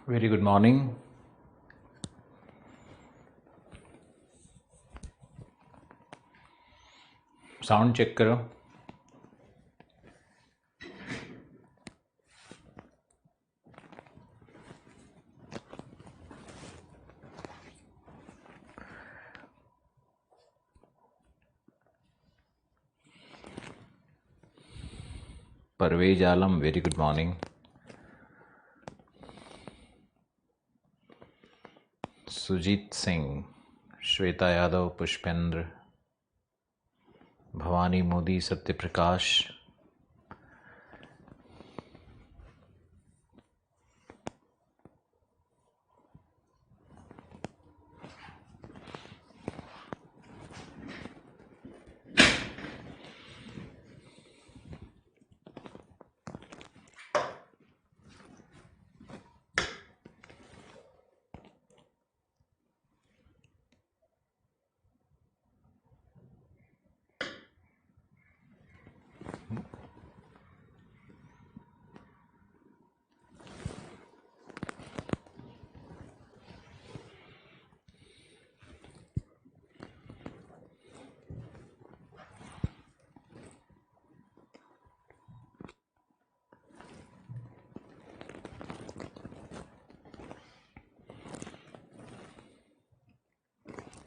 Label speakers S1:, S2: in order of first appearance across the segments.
S1: Very good morning. Sound check करो। Parvez Alam, very good morning. Sujit Singh, Shweta Yadav, Pushpendra, Bhavani Modi, Satyaprakash.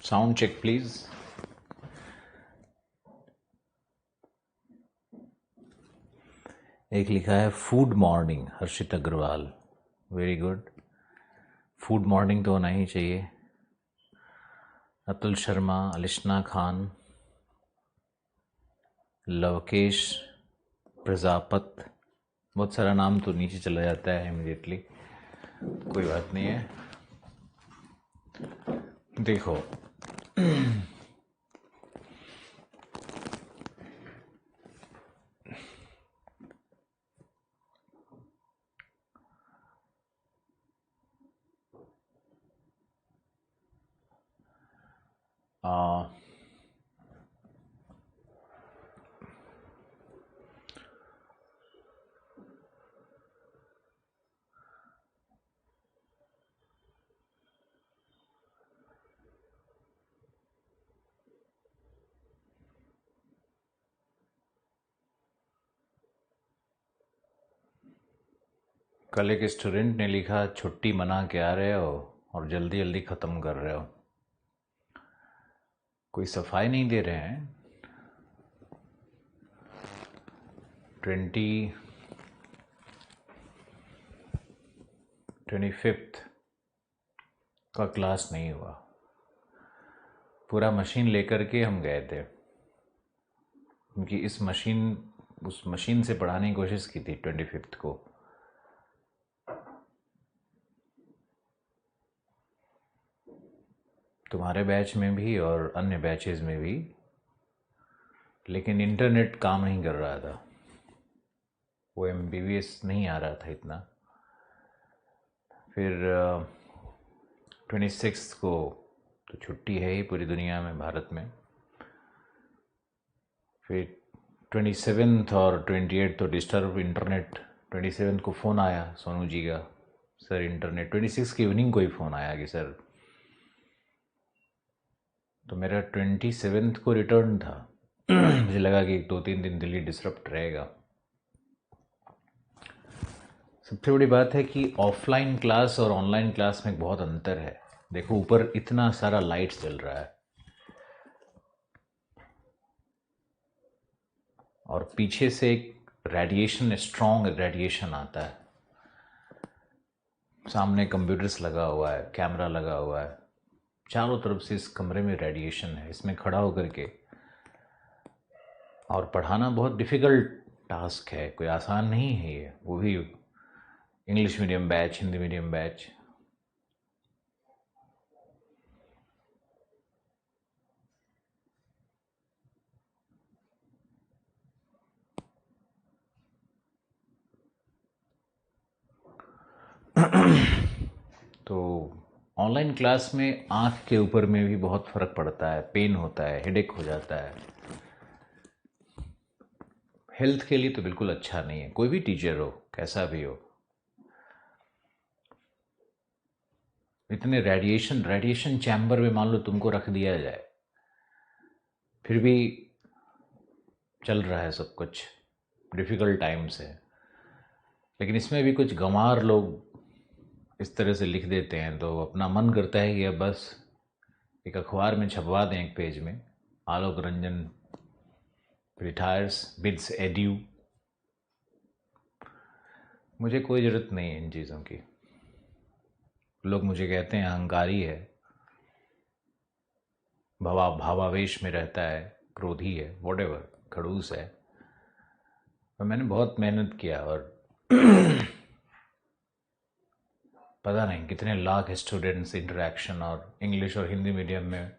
S1: Sound check please. एक लिखा है food morning, Harshit Agarwal, very good. Food morning तो होना ही चाहिए। अतुल शर्मा, अलिशना खान, लवकेश प्रजापत, बहुत सारा नाम तो नीचे चला जाता है इमिडिएटली, कोई बात नहीं है। देखो कल एक स्टूडेंट ने लिखा छुट्टी मना के आ रहे हो और जल्दी जल्दी ख़त्म कर रहे हो, कोई सफाई नहीं दे रहे हैं। 25 का क्लास नहीं हुआ, पूरा मशीन लेकर के हम गए थे, क्योंकि उस मशीन से पढ़ाने की कोशिश की थी 25 को। तुम्हारे बैच में भी और अन्य बैचेस में भी, लेकिन इंटरनेट काम नहीं कर रहा था, वो MBBS नहीं आ रहा था इतना। फिर 26 को तो छुट्टी है ही पूरी दुनिया में, भारत में। फिर 27 और 28 तो डिस्टर्ब इंटरनेट। 27 को फ़ोन आया सोनू जी का, सर इंटरनेट। 26 की इवनिंग को ही फ़ोन आया कि सर, तो मेरा 27 को रिटर्न था। मुझे लगा कि 2-3 दिन दिल्ली डिसरप्ट रहेगा। सबसे बड़ी बात है कि ऑफलाइन क्लास और ऑनलाइन क्लास में बहुत अंतर है। देखो ऊपर इतना सारा लाइट्स जल रहा है और पीछे से एक रेडिएशन, स्ट्रॉन्ग रेडिएशन आता है। सामने कंप्यूटर्स लगा हुआ है, कैमरा लगा हुआ है, चारों तरफ से इस कमरे में रेडिएशन है। इसमें खड़ा होकर के और पढ़ाना बहुत डिफ़िकल्ट टास्क है, कोई आसान नहीं है ये, वो भी English medium batch, Hindi medium batch. तो ऑनलाइन क्लास में आँख के ऊपर में भी बहुत फ़र्क पड़ता है, पेन होता है, हेडेक हो जाता है। हेल्थ के लिए तो बिल्कुल अच्छा नहीं है, कोई भी टीचर हो, कैसा भी हो। इतने रेडिएशन चैम्बर में मान लो तुमको रख दिया जाए, फिर भी चल रहा है सब कुछ, डिफ़िकल्ट टाइम्स है। लेकिन इसमें भी कुछ गंवार लोग इस तरह से लिख देते हैं तो अपना मन करता है कि अब बस एक अखबार में छपवा दें एक पेज में, Alok Ranjan retires beads edu. मुझे कोई ज़रूरत नहीं है इन चीज़ों की। लोग मुझे कहते हैं अहंकारी है, भावावेश में रहता है, क्रोधी है, वॉटेवर, खड़ूस है। और मैंने बहुत मेहनत किया और पता नहीं कितने लाख स्टूडेंट्स इंटरेक्शन, और इंग्लिश और हिंदी मीडियम में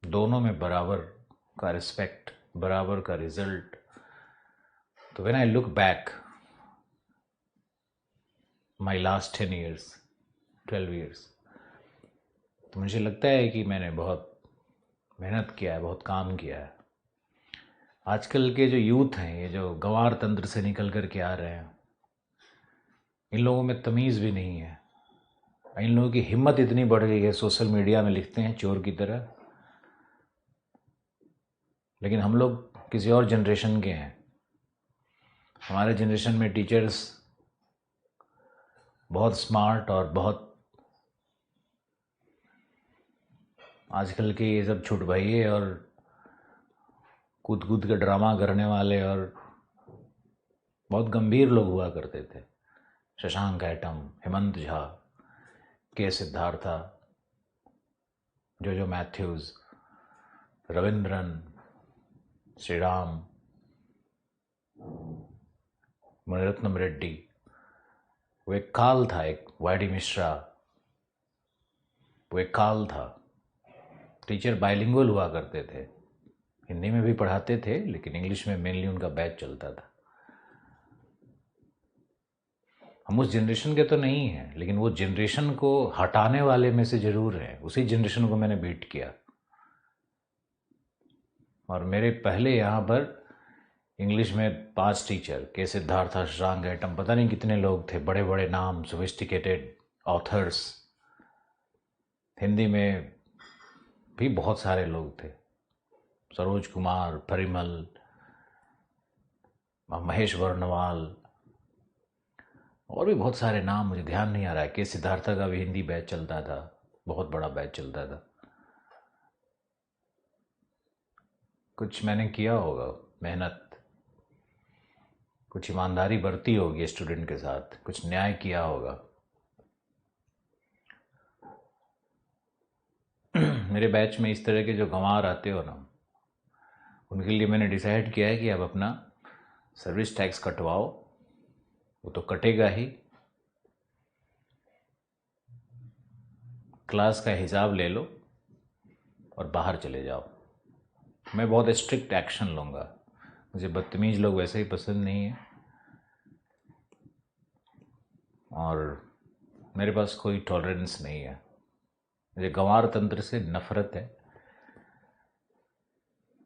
S1: दोनों में बराबर का रिस्पेक्ट, बराबर का रिजल्ट। तो when I look back my last 10 years 12 years, तो मुझे लगता है कि मैंने बहुत मेहनत किया है, बहुत काम किया है। आजकल के जो यूथ हैं, ये जो गंवार तंत्र से निकल कर के आ रहे हैं, इन लोगों में तमीज़ भी नहीं है। इन लोगों की हिम्मत इतनी बढ़ गई है, सोशल मीडिया में लिखते हैं चोर की तरह। लेकिन हम लोग किसी और जनरेशन के हैं। हमारे जनरेशन में टीचर्स बहुत स्मार्ट और बहुत आजकल के ये सब छुट भइये और कूद कूद के ड्रामा करने वाले और बहुत गंभीर लोग हुआ करते थे। शशांक एटम, हेमंत झा, के सिद्धार्था, जो मैथ्यूज, रविंद्रन, श्रीराम, मणिरत्नम रेड्डी। वो एक काल था, एक वाई डी मिश्रा, वो एक काल था। टीचर बाइलिंगुअल हुआ करते थे, हिंदी में भी पढ़ाते थे लेकिन इंग्लिश में मेनली उनका बैच चलता था। हम उस जनरेशन के तो नहीं हैं, लेकिन वो जनरेशन को हटाने वाले में से ज़रूर हैं। उसी जनरेशन को मैंने बीट किया। और मेरे पहले यहाँ पर इंग्लिश में 5 टीचर, के सिद्धार्था, शशांक एटम, पता नहीं कितने लोग थे, बड़े बड़े नाम, सोफिस्टिकेटेड ऑथर्स। हिंदी में भी बहुत सारे लोग थे, सरोज कुमार, परिमल, महेश वर्णवाल, और भी बहुत सारे नाम मुझे ध्यान नहीं आ रहा है। के सिद्धार्था का भी हिंदी बैच चलता था, बहुत बड़ा बैच चलता था। कुछ मैंने किया होगा, मेहनत, कुछ ईमानदारी बरती होगी स्टूडेंट के साथ, कुछ न्याय किया होगा। मेरे बैच में इस तरह के जो गंवार आते हो ना, उनके लिए मैंने डिसाइड किया है कि अब अपना सर्विस टैक्स कटवाओ, वो तो कटेगा ही, क्लास का हिसाब ले लो और बाहर चले जाओ। मैं बहुत स्ट्रिक्ट एक्शन लूँगा। मुझे बदतमीज़ लोग वैसे ही पसंद नहीं है और मेरे पास कोई टॉलरेंस नहीं है। मुझे गंवार तंत्र से नफ़रत है।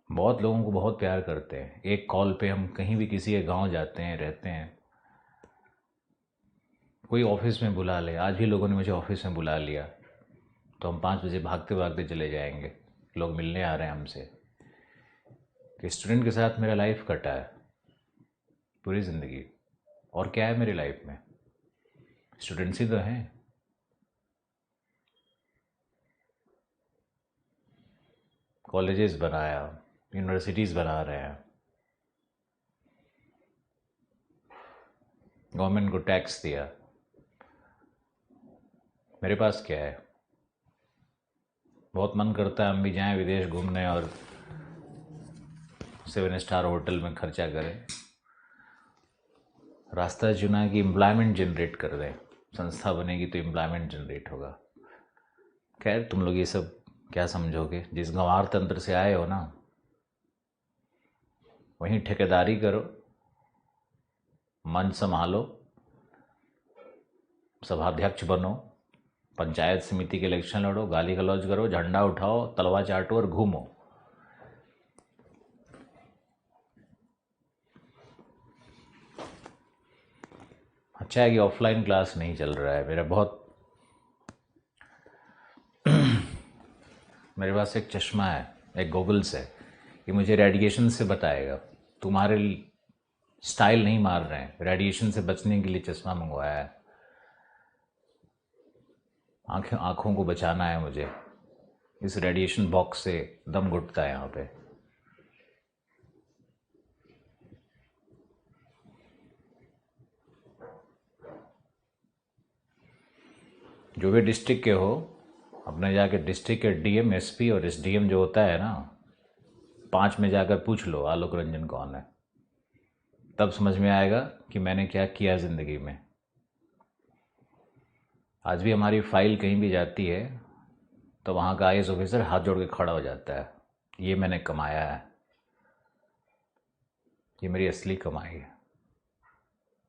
S1: बहुत लोगों को बहुत प्यार करते हैं। एक कॉल पे हम कहीं भी किसी के गांव जाते हैं, रहते हैं, कोई ऑफिस में बुला ले, आज भी लोगों ने मुझे ऑफिस में बुला लिया तो हम 5 बजे भागते भागते चले जाएंगे, लोग मिलने आ रहे हैं हमसे। कि स्टूडेंट के साथ मेरा लाइफ कटा है पूरी ज़िंदगी, और क्या है मेरी लाइफ में, स्टूडेंट्स ही तो हैं। कॉलेजेस बनाया, यूनिवर्सिटीज़ बना रहे हैं, गवर्नमेंट को टैक्स दिया। मेरे पास क्या है? बहुत मन करता है हम भी जाएं विदेश घूमने और 7 स्टार होटल में खर्चा करें। रास्ता चुना कि एम्प्लॉयमेंट जनरेट कर दें, संस्था बनेगी तो एम्प्लॉयमेंट जनरेट होगा। खैर, तुम लोग ये सब क्या समझोगे? जिस गंवार तंत्र से आए हो ना, वहीं ठेकेदारी करो, मन संभालो, सभाध्यक्ष बनो, पंचायत समिति के इलेक्शन लड़ो, गाली गलौज करो, झंडा उठाओ, तलवा चाटो और घूमो। अच्छा है कि ऑफलाइन क्लास नहीं चल रहा है मेरा बहुत। मेरे पास एक चश्मा है, एक गॉगल्स है, ये मुझे रेडिएशन से बताएगा। तुम्हारे स्टाइल नहीं मार रहे हैं, रेडिएशन से बचने के लिए चश्मा मंगवाया है। आँखों को बचाना है मुझे, इस रेडिएशन बॉक्स से दम घुटता है यहाँ पे। जो भी डिस्ट्रिक्ट के हो, अपने जाके डिस्ट्रिक्ट के डीएम, एसपी और एसडीएम जो होता है ना, 5 में जाकर पूछ लो आलोक रंजन कौन है, तब समझ में आएगा कि मैंने क्या किया ज़िंदगी में। आज भी हमारी फाइल कहीं भी जाती है तो वहाँ का आईएएस ऑफिसर हाथ जोड़ के खड़ा हो जाता है, ये मैंने कमाया है, ये मेरी असली कमाई है।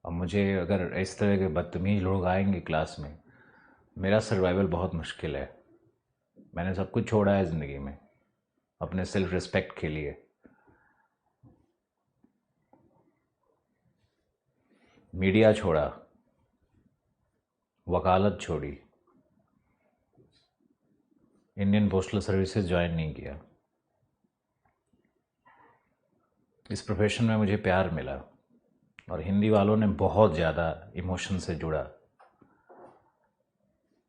S1: अब मुझे अगर इस तरह के बदतमीज लोग आएंगे क्लास में, मेरा सर्वाइवल बहुत मुश्किल है। मैंने सब कुछ छोड़ा है ज़िंदगी में अपने सेल्फ रिस्पेक्ट के लिए। मीडिया छोड़ा, वकालत छोड़ी, इंडियन पोस्टल सर्विसेज ज्वाइन नहीं किया। इस प्रोफेशन में मुझे प्यार मिला और हिंदी वालों ने बहुत ज़्यादा इमोशन से जुड़ा।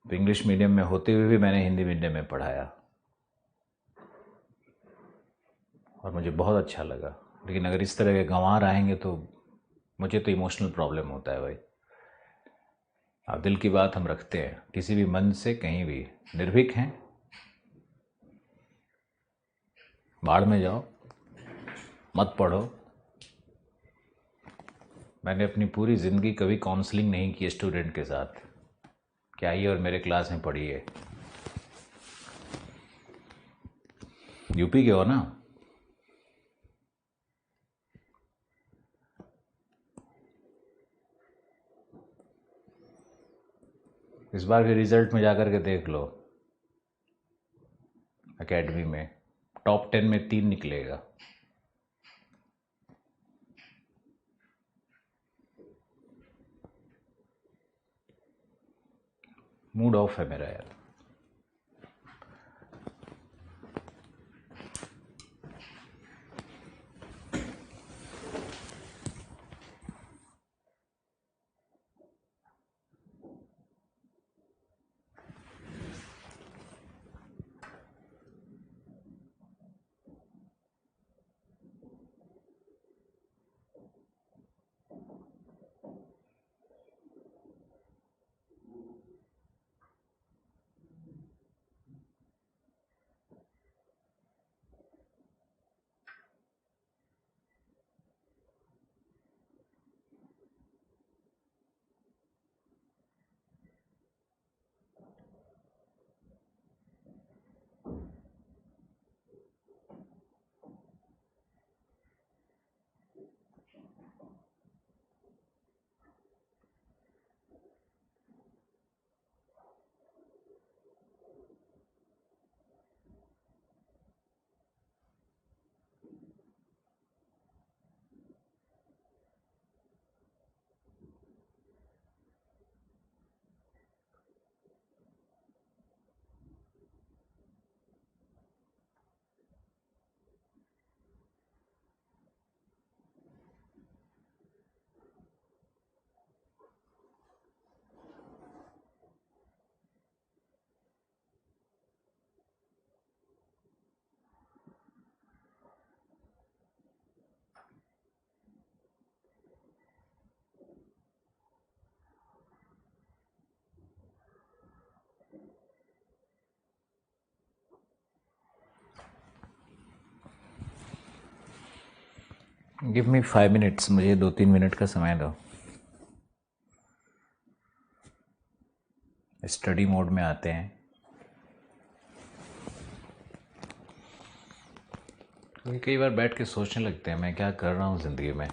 S1: तो इंग्लिश मीडियम में होते हुए भी मैंने हिंदी मीडियम में पढ़ाया और मुझे बहुत अच्छा लगा। लेकिन अगर इस तरह के गंवार आएंगे तो मुझे तो इमोशनल प्रॉब्लम होता है भाई। आप दिल की बात हम रखते हैं किसी भी मन से, कहीं भी निर्भीक हैं, बाढ़ में जाओ, मत पढ़ो। मैंने अपनी पूरी ज़िंदगी कभी काउंसलिंग नहीं की स्टूडेंट के साथ, क्या आइए और मेरे क्लास में पढ़िए। यूपी के हो ना? इस बार के रिजल्ट में जाकर के देख लो, एकेडमी में टॉप 10 में 3 निकलेगा। मूड ऑफ है मेरा यार। गिव मी 5 मिनट्स, मुझे 2-3 मिनट का समय दो। स्टडी मोड में आते हैं। कई बार बैठ के सोचने लगते हैं मैं क्या कर रहा हूँ ज़िंदगी में।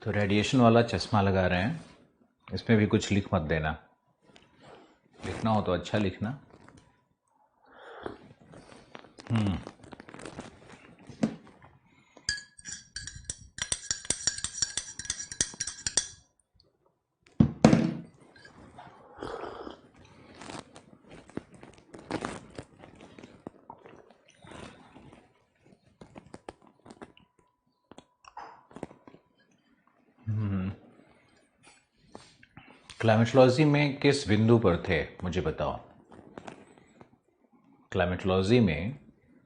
S1: तो रेडिएशन वाला चश्मा लगा रहे हैं, इसमें भी कुछ लिख मत देना, लिखना हो तो अच्छा लिखना। क्लाइमेटोलॉजी में किस बिंदु पर थे मुझे बताओ। क्लाइमेटोलॉजी में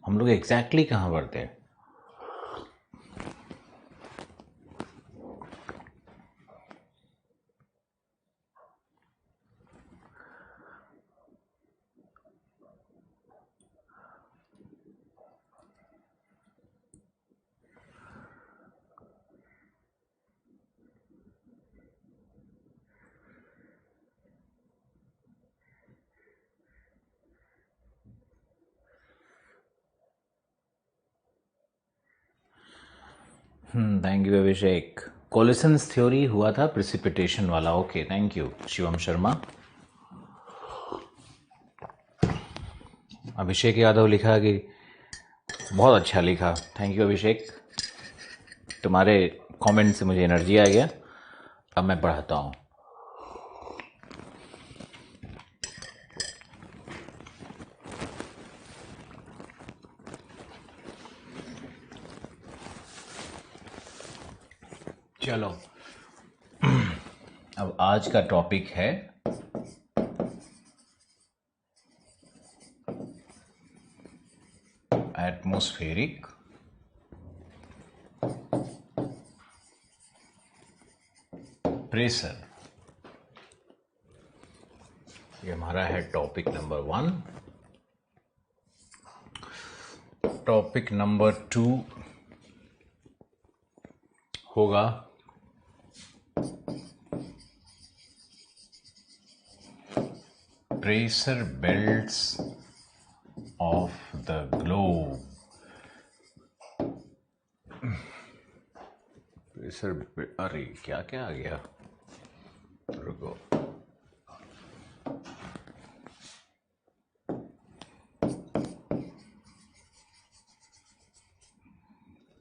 S1: हम लोग एग्जैक्टली कहाँ पर थे? Thank you Abhishek. Collisions theory हुआ था प्रिसिपिटेशन वाला। Okay, thank you Shivam Sharma. Abhishek Yadav लिखा कि बहुत अच्छा लिखा। थैंक यू अभिषेक, तुम्हारे कमेंट से मुझे एनर्जी आ गया। अब मैं पढ़ाता हूँ। चलो, अब आज का टॉपिक है एटमॉस्फेरिक प्रेशर। ये हमारा है टॉपिक नंबर 1। टॉपिक नंबर 2 होगा pressure belts of the globe. Pressure, अरे क्या क्या आ गया, रुको।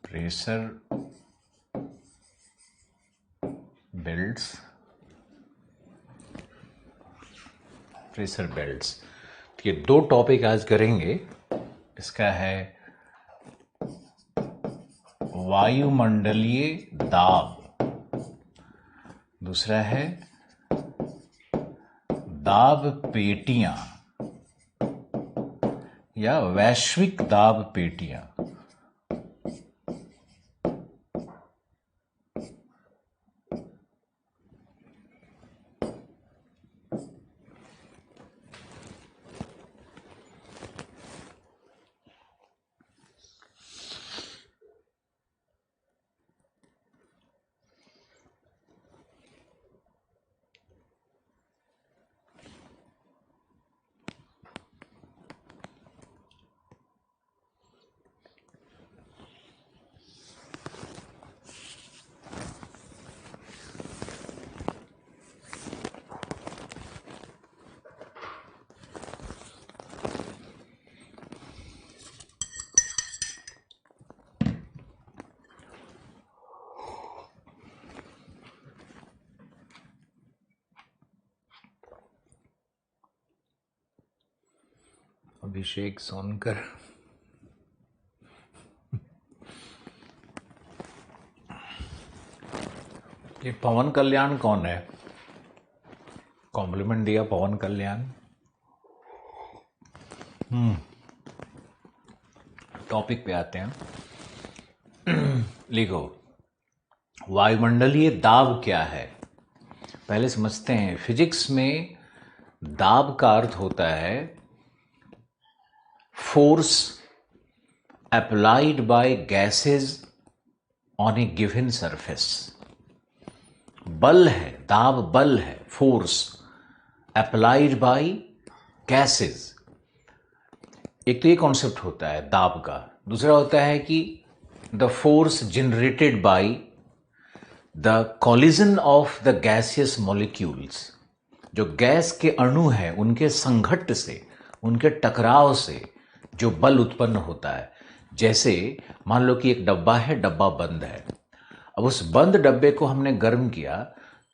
S1: Pressure belts, pressure belts. ये 2 टॉपिक आज करेंगे। इसका है वायुमंडलीय दाब, दूसरा है दाब पेटियां या वैश्विक दाब पेटियां। अभिषेक सोनकर, ये पवन कल्याण कौन है? कॉम्प्लीमेंट दिया पवन कल्याण। टॉपिक पे आते हैं। लिखो, वायुमंडलीय दाब क्या है? पहले समझते हैं। फिजिक्स में दाब का अर्थ होता है force applied by gases on A given surface. बल है, दाब बल है, फोर्स अप्लाइड बाय गैसेस। एक तो ये कॉन्सेप्ट होता है दाब का। दूसरा होता है कि the force generated by the collision of the gaseous molecules, जो गैस के अणु हैं उनके संघट्ट से, उनके टकराव से जो बल उत्पन्न होता है। जैसे मान लो कि एक डब्बा है, डब्बा बंद है। अब उस बंद डब्बे को हमने गर्म किया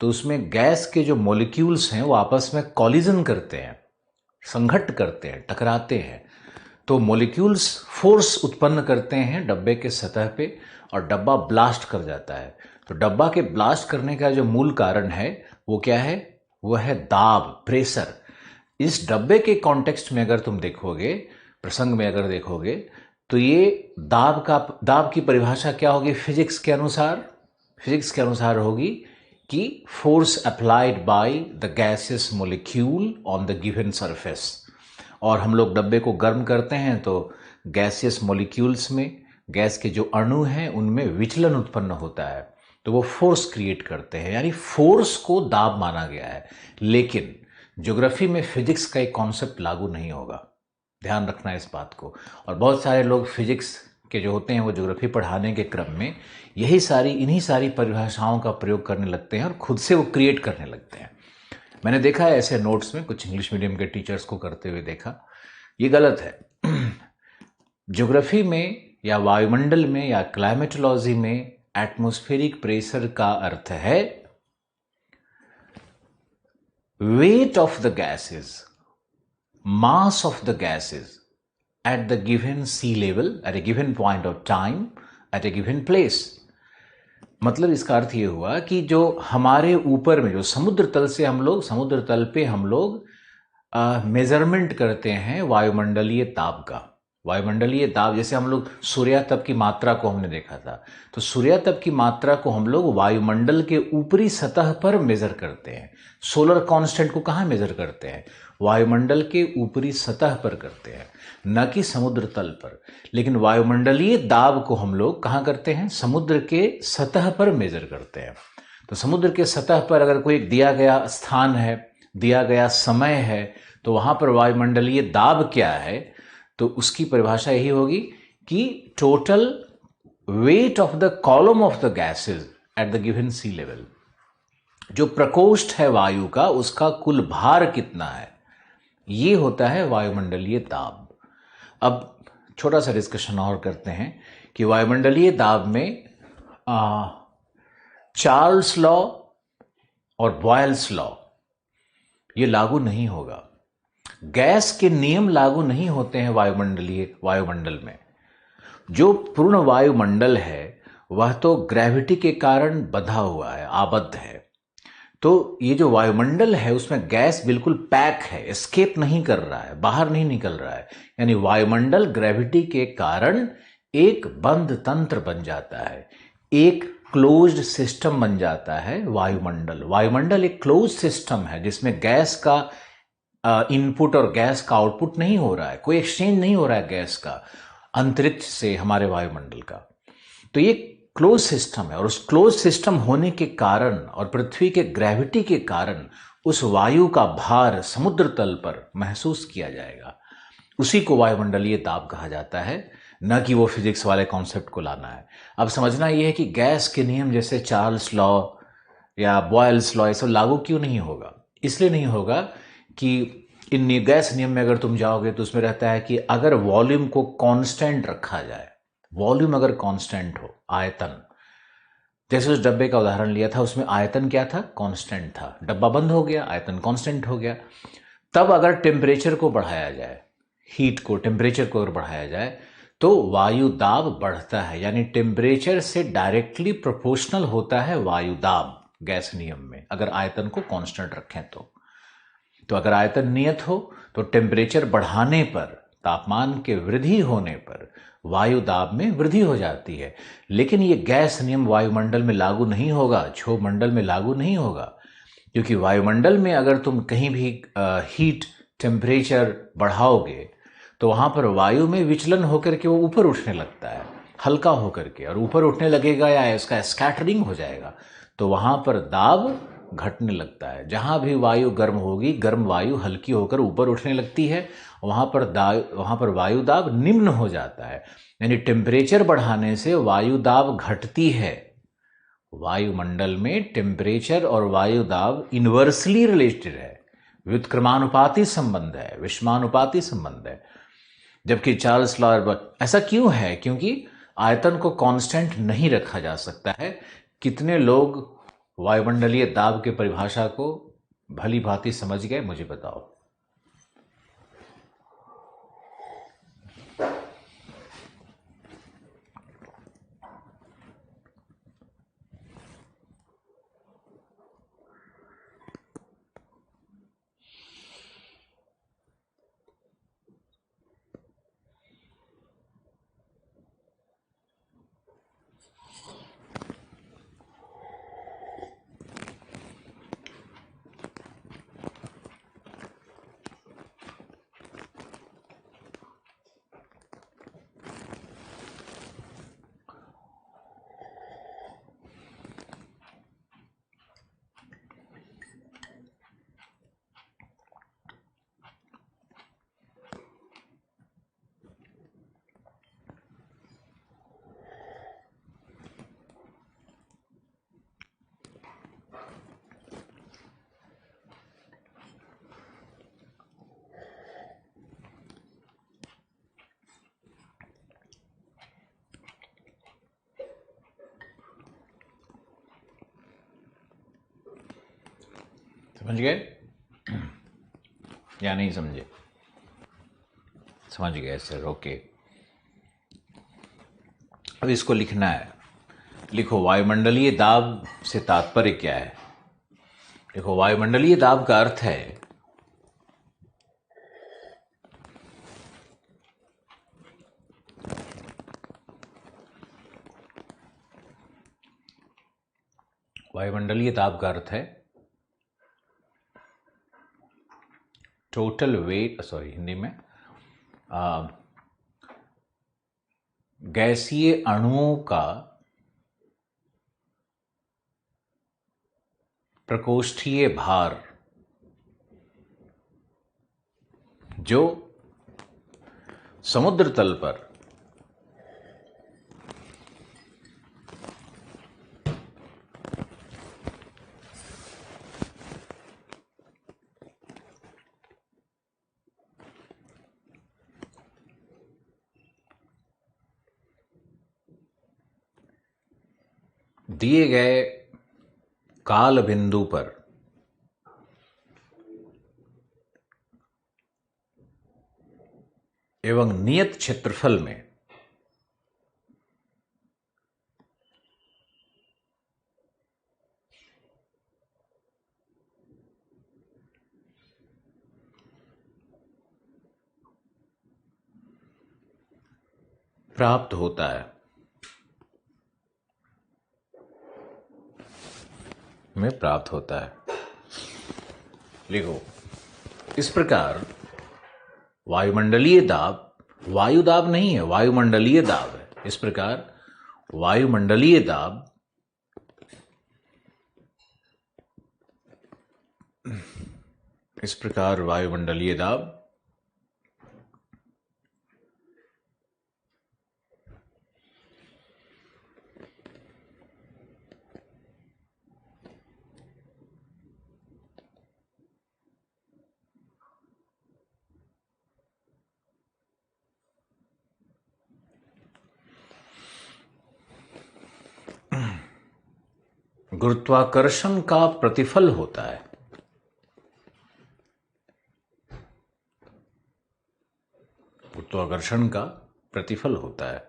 S1: तो उसमें गैस के जो मॉलिक्यूल्स हैं वो आपस में कॉलिजन करते हैं, संघट्ट करते हैं, टकराते हैं। तो मॉलिक्यूल्स फोर्स उत्पन्न करते हैं डब्बे के सतह पे और डब्बा ब्लास्ट कर जाता है। तो डब्बा के ब्लास्ट करने का जो मूल कारण है वो क्या है? वो है दाब, प्रेशर। इस डब्बे के कॉन्टेक्स्ट में अगर तुम देखोगे, प्रसंग में अगर देखोगे, तो ये दाब की परिभाषा क्या होगी फिजिक्स के अनुसार? फिजिक्स के अनुसार होगी कि force applied by the gaseous molecule on the given surface. और हम लोग डब्बे को गर्म करते हैं तो गैसियस मॉलिक्यूल्स में, गैस के जो अणु हैं उनमें विचलन उत्पन्न होता है, तो वो फोर्स क्रिएट करते हैं, यानी फोर्स को दाब माना गया है। लेकिन ज्योग्राफी में फिजिक्स का एक कॉन्सेप्ट लागू नहीं होगा, ध्यान रखना इस बात को। और बहुत सारे लोग फिजिक्स के जो होते हैं वो ज्योग्राफी पढ़ाने के क्रम में इन्हीं सारी परिभाषाओं का प्रयोग करने लगते हैं और खुद से वो क्रिएट करने लगते हैं। मैंने देखा है ऐसे नोट्स में कुछ इंग्लिश मीडियम के टीचर्स को करते हुए देखा। ये गलत है। ज्योग्राफी में या वायुमंडल में या क्लाइमेटोलॉजी में एटमॉस्फेरिक प्रेशर का अर्थ है wait of the gases, mass of the gases at the given sea level, at a given point of time, at a given place। मतलब इसका अर्थ ये हुआ कि जो हमारे ऊपर में, जो समुद्र तल से हम लोग, समुद्र तल पे हम लोग मेजरमेंट करते हैं वायुमंडलीय ताप का। वायुमंडलीय ताप, जैसे हम लोग सूर्यातप की मात्रा को हमने देखा था, तो सूर्यातप की मात्रा को हम लोग वायुमंडल के ऊपरी सतह पर मेजर करते हैं। सोलर कांस्टेंट को कहाँ मेजर करते हैं? वायुमंडल के ऊपरी सतह पर करते हैं, न कि समुद्र तल पर। लेकिन वायुमंडलीय दाब को हम लोग कहाँ करते हैं? समुद्र के सतह पर मेजर करते हैं। तो समुद्र के सतह पर अगर कोई दिया गया स्थान है, दिया गया समय है, तो वहां पर वायुमंडलीय दाब क्या है? तो उसकी परिभाषा यही होगी कि total weight of the column of the gases at the given sea level. जो प्रकोष्ठ है वायु का, उसका कुल भार कितना है, ये होता है वायुमंडलीय दाब। अब छोटा सा डिस्कशन और करते हैं कि वायुमंडलीय दाब में चार्ल्स लॉ और बॉयल्स लॉ ये लागू नहीं होगा। गैस के नियम लागू नहीं होते हैं वायुमंडल में। जो पूर्ण वायुमंडल है वह तो ग्रेविटी के कारण बंधा हुआ है, आबद्ध है। तो ये जो वायुमंडल है उसमें गैस बिल्कुल पैक है, एस्केप नहीं कर रहा है, बाहर नहीं निकल रहा है। यानी वायुमंडल ग्रेविटी के कारण एक बंद तंत्र बन जाता है, एक क्लोज्ड सिस्टम बन जाता है वायुमंडल एक क्लोज सिस्टम है जिसमें गैस का इनपुट और गैस का आउटपुट नहीं हो रहा है, कोई एक्सचेंज नहीं हो रहा है गैस का अंतरिक्ष से हमारे वायुमंडल का। तो ये क्लोज सिस्टम है, और उस क्लोज सिस्टम होने के कारण और पृथ्वी के ग्रेविटी के कारण उस वायु का भार समुद्र तल पर महसूस किया जाएगा। उसी को वायुमंडलीय दाब कहा जाता है, न कि वो फिजिक्स वाले कॉन्सेप्ट को लाना है। अब समझना यह है कि गैस के नियम जैसे चार्ल्स लॉ या बॉयल्स लॉ ये सब लागू क्यों नहीं होगा? इसलिए नहीं होगा कि इन गैस नियम में अगर तुम जाओगे तो उसमें रहता है कि अगर वॉल्यूम को कांस्टेंट रखा जाए, वॉल्यूम अगर कांस्टेंट हो, आयतन, जैसे उस डब्बे का उदाहरण लिया था उसमें आयतन क्या था? कांस्टेंट था। डब्बा बंद हो गया, आयतन कांस्टेंट हो गया। तब अगर टेम्परेचर को बढ़ाया जाए, हीट को, टेम्परेचर को अगर बढ़ाया जाए तो वायु दाब बढ़ता है। यानी टेम्परेचर से डायरेक्टली प्रोपोर्शनल होता है वायु दाब गैस नियम में, अगर आयतन को कांस्टेंट रखें तो अगर आयतन नियत हो तो टेम्परेचर बढ़ाने पर, तापमान के वृद्धि होने पर वायु दाब में वृद्धि हो जाती है। लेकिन ये गैस नियम वायुमंडल में लागू नहीं होगा, क्षोभमंडल में लागू नहीं होगा, क्योंकि वायुमंडल में अगर तुम कहीं भी हीट टेम्परेचर बढ़ाओगे तो वहां पर वायु में विचलन होकर के वो ऊपर उठने लगता है, हल्का होकर के, और ऊपर उठने लगेगा या इसका स्कैटरिंग हो जाएगा, तो वहां पर दाब घटने लगता है। जहां भी वायु गर्म होगी, गर्म वायु हल्की होकर ऊपर उठने लगती है, वहां पर वायु दाब निम्न हो जाता है। यानी टेम्परेचर बढ़ाने से वायु दाब घटती है, वायुमंडल में टेम्परेचर और वायु दाब इनवर्सली रिलेटेड है, व्युत्क्रमानुपाती संबंध है, विषमानुपाती संबंध है। जबकि चार्ल्स लॉयड, ऐसा क्यों है? क्योंकि आयतन को कांस्टेंट नहीं रखा जा सकता है। कितने लोग वायुमंडलीय दाब के परिभाषा को भली भांति समझ गए, मुझे बताओ। समझ गए या नहीं समझे? समझ गए सर, ओके। अब इसको लिखना है। लिखो, वायुमंडलीय दाब से तात्पर्य क्या है? देखो, वायुमंडलीय दाब का अर्थ है वायुमंडलीय दाब का अर्थ है टोटल वेट, सॉरी हिंदी में, गैसीय अणुओं का प्रकोष्ठीय भार जो समुद्र तल पर दिए गए काल बिंदु पर एवं नियत क्षेत्रफल में प्राप्त होता है, में प्राप्त होता है। लिखो, इस प्रकार वायुमंडलीय दाब, वायु दाब नहीं है, वायुमंडलीय दाब है। इस प्रकार वायुमंडलीय दाब वायुमंडलीय दाब गुरुत्वाकर्षण का प्रतिफल होता है। गुरुत्वाकर्षण का प्रतिफल होता है।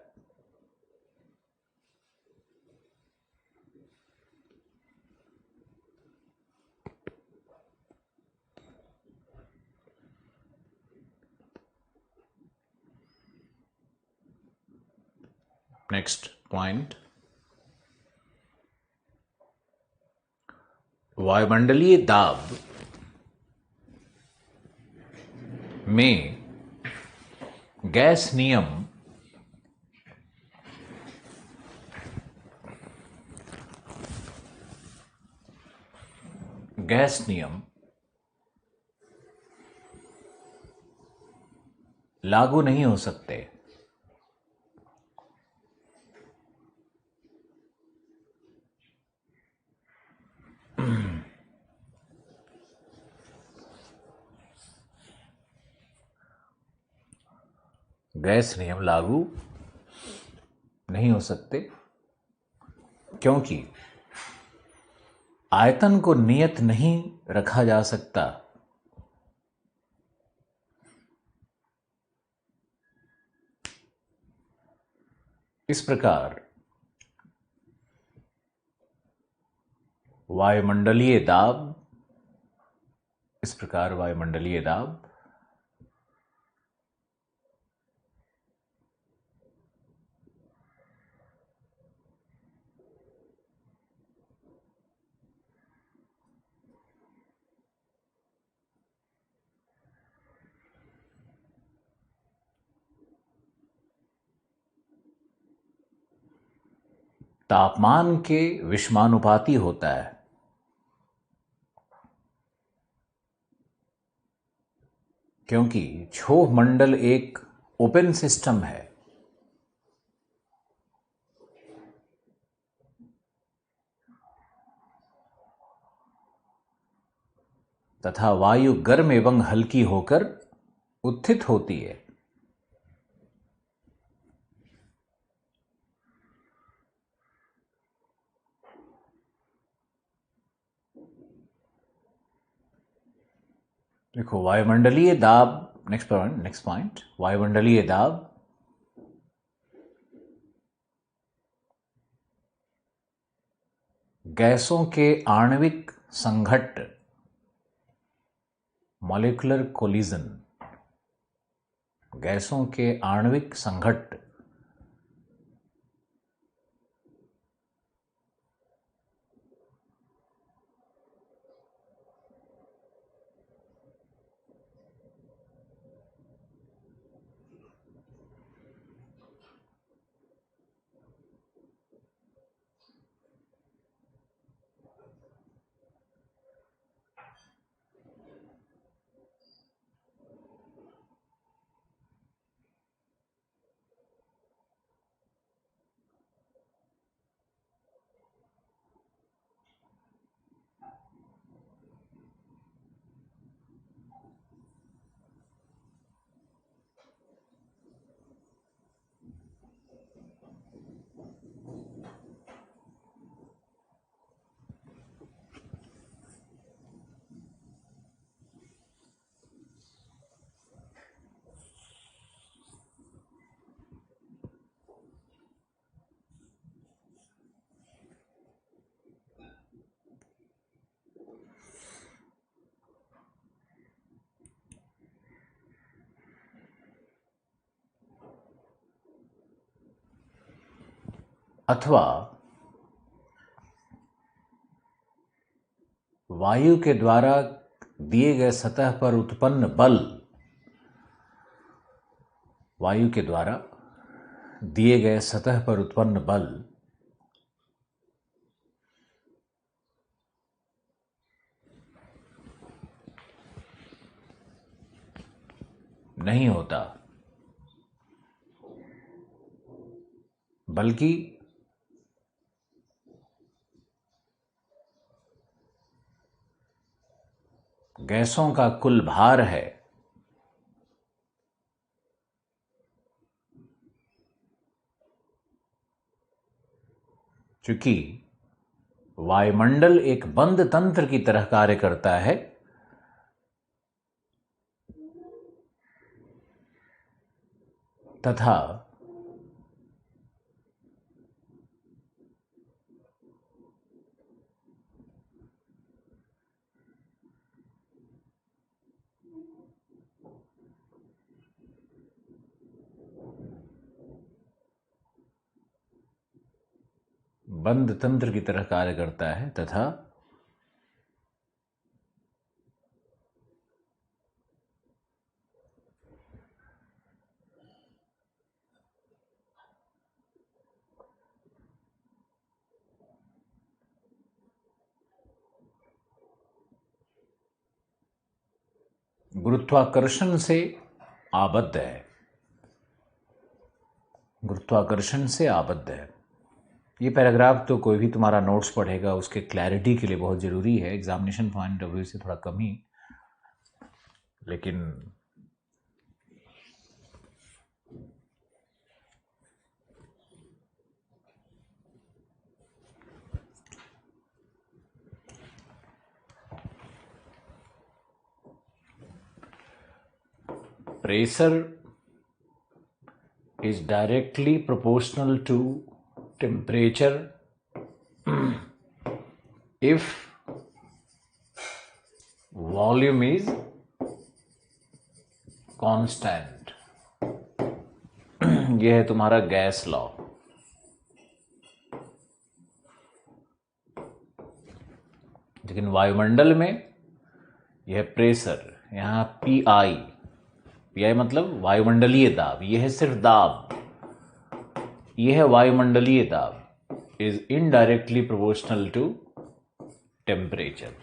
S1: नेक्स्ट पॉइंट, वायुमंडलीय दाब में गैस नियम लागू नहीं हो सकते। गैस नियम लागू नहीं हो सकते, क्योंकि आयतन को नियत नहीं रखा जा सकता। इस प्रकार वायुमंडलीय दाब तापमान के विषमानुपाती होता है। क्योंकि क्षोभ मंडल एक ओपन सिस्टम है, तथा वायु गर्म एवं हल्की होकर उत्थित होती है। देखो, वायुमंडलीय दाब, नेक्स्ट पॉइंट, वायुमंडलीय दाब गैसों के आणविक संघट्ट, मॉलिक्यूलर कोलिजन, गैसों के आणविक संघट्ट अथवा वायु के द्वारा दिए गए सतह पर उत्पन्न बल, वायु के द्वारा दिए गए सतह पर उत्पन्न बल नहीं होता, बल्कि गैसों का कुल भार है। चूंकि वायुमंडल एक बंद तंत्र की तरह कार्य करता है, तथा बंद तंत्र की तरह कार्य करता है, तथा गुरुत्वाकर्षण से आबद्ध है, गुरुत्वाकर्षण से आबद्ध है। ये पैराग्राफ तो कोई भी तुम्हारा नोट्स पढ़ेगा उसके क्लैरिटी के लिए बहुत ज़रूरी है, एग्जामिनेशन पॉइंट ऑफ व्यू से थोड़ा कम ही, लेकिन pressure is directly proportional to temperature if volume is constant. यह है तुम्हारा गैस लॉ. लेकिन वायुमंडल में यह प्रेशर, यहां पी आई मतलब वायुमंडलीय दाब, यह है सिर्फ दाब, यह है वायुमंडलीय दाब, is indirectly proportional to temperature.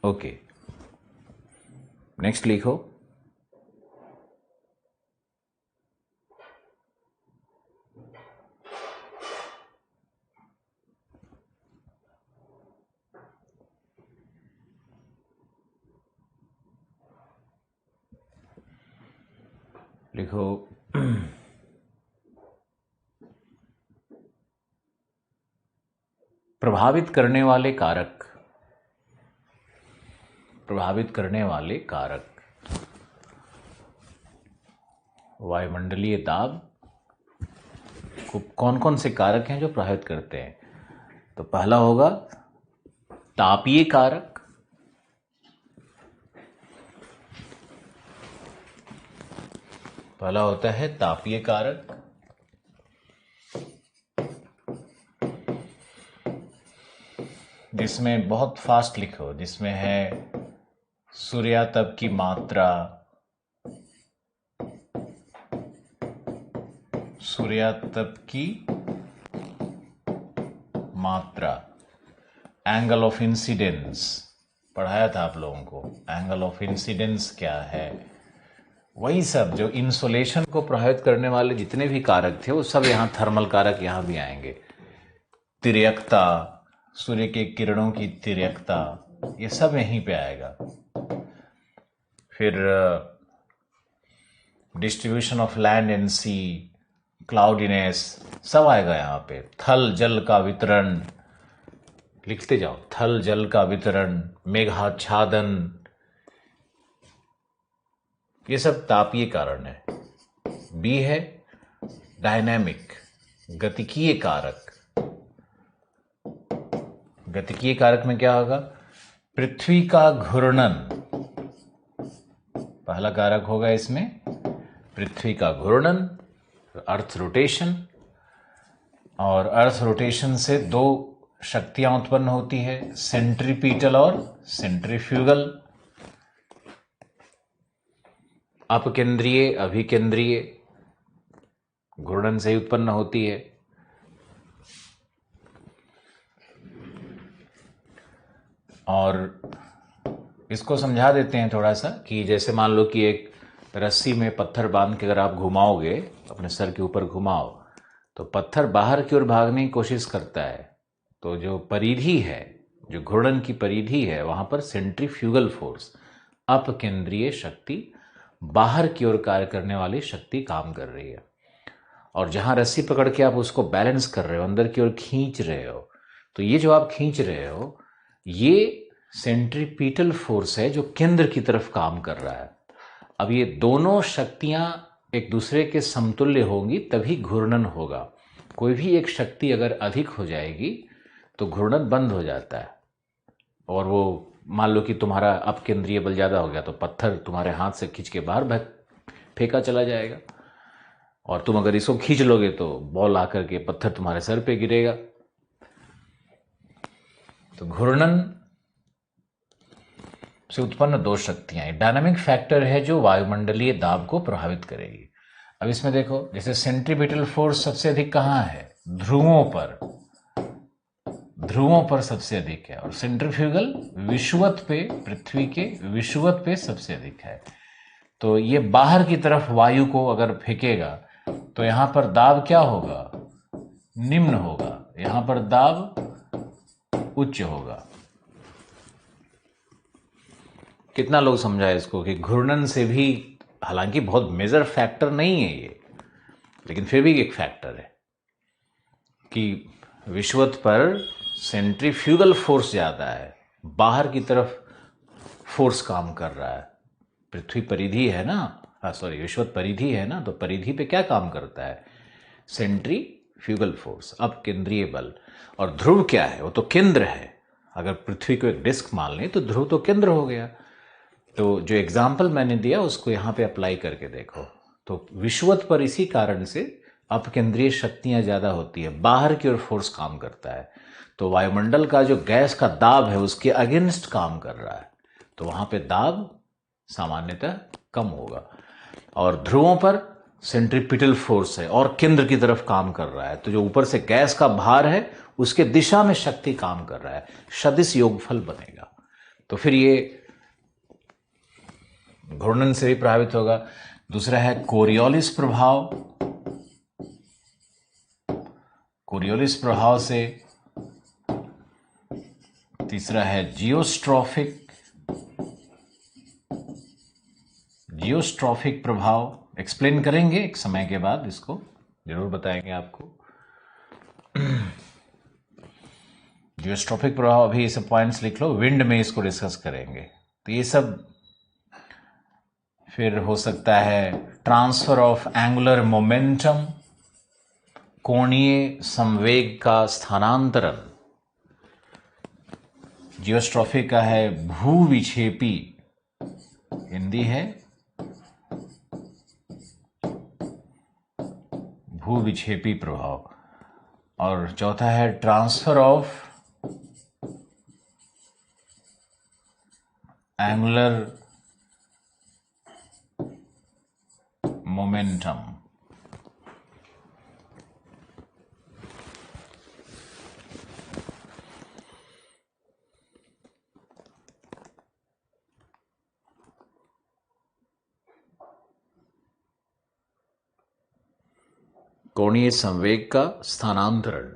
S1: Okay, next लिखो. लिखो प्रभावित करने वाले कारक. प्रभावित करने वाले कारक वायुमंडलीय दाब को कौन कौन से कारक हैं जो प्रभावित करते हैं? तो पहला होगा तापीय कारक, पहला होता है तापीय कारक. जिसमें बहुत फास्ट लिखो, जिसमें है सूर्यातप की मात्रा, सूर्यातप की मात्रा, एंगल ऑफ इंसिडेंस पढ़ाया था आप लोगों को. एंगल ऑफ इंसिडेंस क्या है? वही सब जो इंसोलेशन को प्रभावित करने वाले जितने भी कारक थे वो सब यहाँ थर्मल कारक यहाँ भी आएंगे. तिर्यकता, सूर्य के किरणों की तिर्यकता, ये सब यहीं पे आएगा. फिर डिस्ट्रीब्यूशन ऑफ लैंड एंड सी, क्लाउडिनेस, सब आएगा यहाँ पे. थल जल का वितरण, लिखते जाओ, थल जल का वितरण, मेघाच्छादन, ये सब तापीय कारण है. बी है डायनामिक, गतिकीय कारक. गतिकीय कारक में क्या होगा? पृथ्वी का घूर्णन, पहला कारक होगा इसमें पृथ्वी का घूर्णन, अर्थ रोटेशन. और अर्थ रोटेशन से दो शक्तियां उत्पन्न होती है, सेंट्रीपिटल और सेंट्रीफ्यूगल. अपकेंद्रीय अभिकेंद्रीय घूर्णन से ही उत्पन्न होती है. और इसको समझा देते हैं थोड़ा सा कि जैसे मान लो कि एक रस्सी में पत्थर बांध के अगर आप घुमाओगे, अपने सर के ऊपर घुमाओ, तो पत्थर बाहर की ओर भागने की कोशिश करता है. तो जो परिधि है, जो घूर्णन की परिधि है, वहां पर सेंट्रीफ्यूगल फोर्स, अपकेंद्रीय शक्ति, बाहर की ओर कार्य करने वाली शक्ति काम कर रही है. और जहां रस्सी पकड़ के आप उसको बैलेंस कर रहे हो, अंदर की ओर खींच रहे हो, तो ये जो आप खींच रहे हो, ये सेंट्रीपिटल फोर्स है जो केंद्र की तरफ काम कर रहा है. अब ये दोनों शक्तियां एक दूसरे के समतुल्य होंगी तभी घूर्णन होगा. कोई भी एक शक्ति अगर अधिक हो जाएगी तो घूर्णन बंद हो जाता है. और वो मान लो कि तुम्हारा अपकेंद्रीय बल ज्यादा हो गया तो पत्थर तुम्हारे हाथ से खींच के बाहर फेंका चला जाएगा. और तुम अगर इसको खींच लोगे तो बॉल आकर के पत्थर तुम्हारे सर पे गिरेगा. तो घूर्णन से उत्पन्न दो शक्तियां, डायनामिक फैक्टर है जो वायुमंडलीय दाब को प्रभावित करेगी. अब इसमें देखो, जैसे सेंट्रीपिटल फोर्स सबसे अधिक कहां है? ध्रुवों पर, ध्रुवों पर सबसे अधिक है. और सेंट्रीफ्यूगल विषुवत पे, पृथ्वी के विषुवत पे सबसे अधिक है. तो ये बाहर की तरफ वायु को अगर फेंकेगा तो यहां पर दाब क्या होगा? निम्न होगा. यहां पर दाब उच्च होगा. कितना लोग समझा इसको कि घूर्णन से भी, हालांकि बहुत मेजर फैक्टर नहीं है ये, लेकिन फिर भी एक फैक्टर है कि विषुवत पर सेंट्रीफ्यूगल फोर्स ज़्यादा है, बाहर की तरफ फोर्स काम कर रहा है। पृथ्वी परिधि है ना, सॉरी विषुवत परिधि है ना, तो परिधि पे क्या काम करता है? सेंट्रीफ्यूगल फोर्स, अब केंद्रीय बल। और ध्रुव क्या है? वो तो केंद्र है। अगर पृथ्वी को एक डिस्क मान लें तो ध्रुव तो केंद्र हो गया। तो जो एग्जाम्पल मैंने दिया उसको यहाँ पे अप्लाई करके देखो। तो विषुवत पर इसी कारण से अपकेंद्रीय शक्तियाँ ज़्यादा होती है, बाहर की ओर फोर्स काम करता है। तो वायुमंडल का जो गैस का दाब है उसके अगेंस्ट काम कर रहा है, तो वहाँ पे दाब सामान्यतः कम होगा। और ध्रुवों पर सेंट्रीपिटल फोर्स है और केंद्र की तरफ काम कर रहा है, तो जो ऊपर से गैस का भार है उसके दिशा में शक्ति काम कर रहा है, सदिश योगफल बनेगा। तो फिर ये घूर्णन से भी प्रभावित होगा। दूसरा है कोरियोलिस प्रभाव। कोरियोलिस प्रभाव से तीसरा है जियोस्ट्रॉफिक। जियोस्ट्रॉफिक प्रभाव एक्सप्लेन करेंगे एक समय के बाद, इसको जरूर बताएंगे आपको। जियोस्ट्रॉफिक प्रभाव, अभी ये सब पॉइंट्स लिख लो, विंड में इसको डिस्कस करेंगे। तो ये सब फिर हो सकता है ट्रांसफर ऑफ एंगुलर मोमेंटम, कोणीय संवेग का स्थानांतरण। जियोस्ट्रॉफिक का है भूविक्षेपी, हिंदी है भूविक्षेपी प्रभाव। और चौथा है ट्रांसफर ऑफ एंगुलर मोमेंटम। कोणीय संवेग का स्थानांतरण।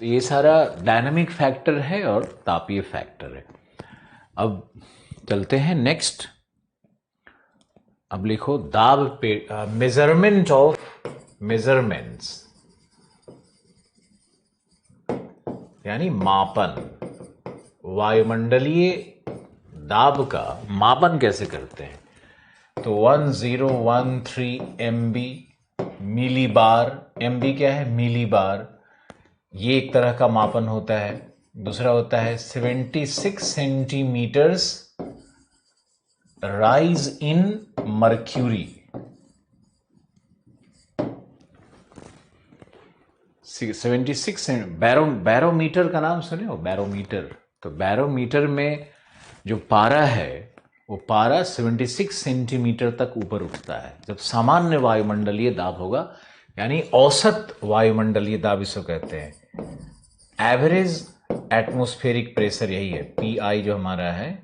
S1: ये सारा डायनामिक फैक्टर है और तापीय फैक्टर है। अब चलते हैं नेक्स्ट। अब लिखो दाब पे मेजरमेंट ऑफ मेजरमेंट्स, यानी मापन। वायुमंडलीय दाब का मापन कैसे करते हैं? तो 1013 MB, मिली बार। MB क्या है? मिली बार। ये एक तरह का मापन होता है। दूसरा होता है 76 centimetres rise in mercury. 76 barometer का नाम सुने हो? बैरोमीटर। तो बैरोमीटर में जो पारा है वो पारा 76 सेंटीमीटर तक ऊपर उठता है जब सामान्य वायुमंडलीय दाब होगा, यानी औसत वायुमंडलीय दाब इसको कहते हैं। एवरेज एटमॉस्फेरिक प्रेशर यही है, PI जो हमारा है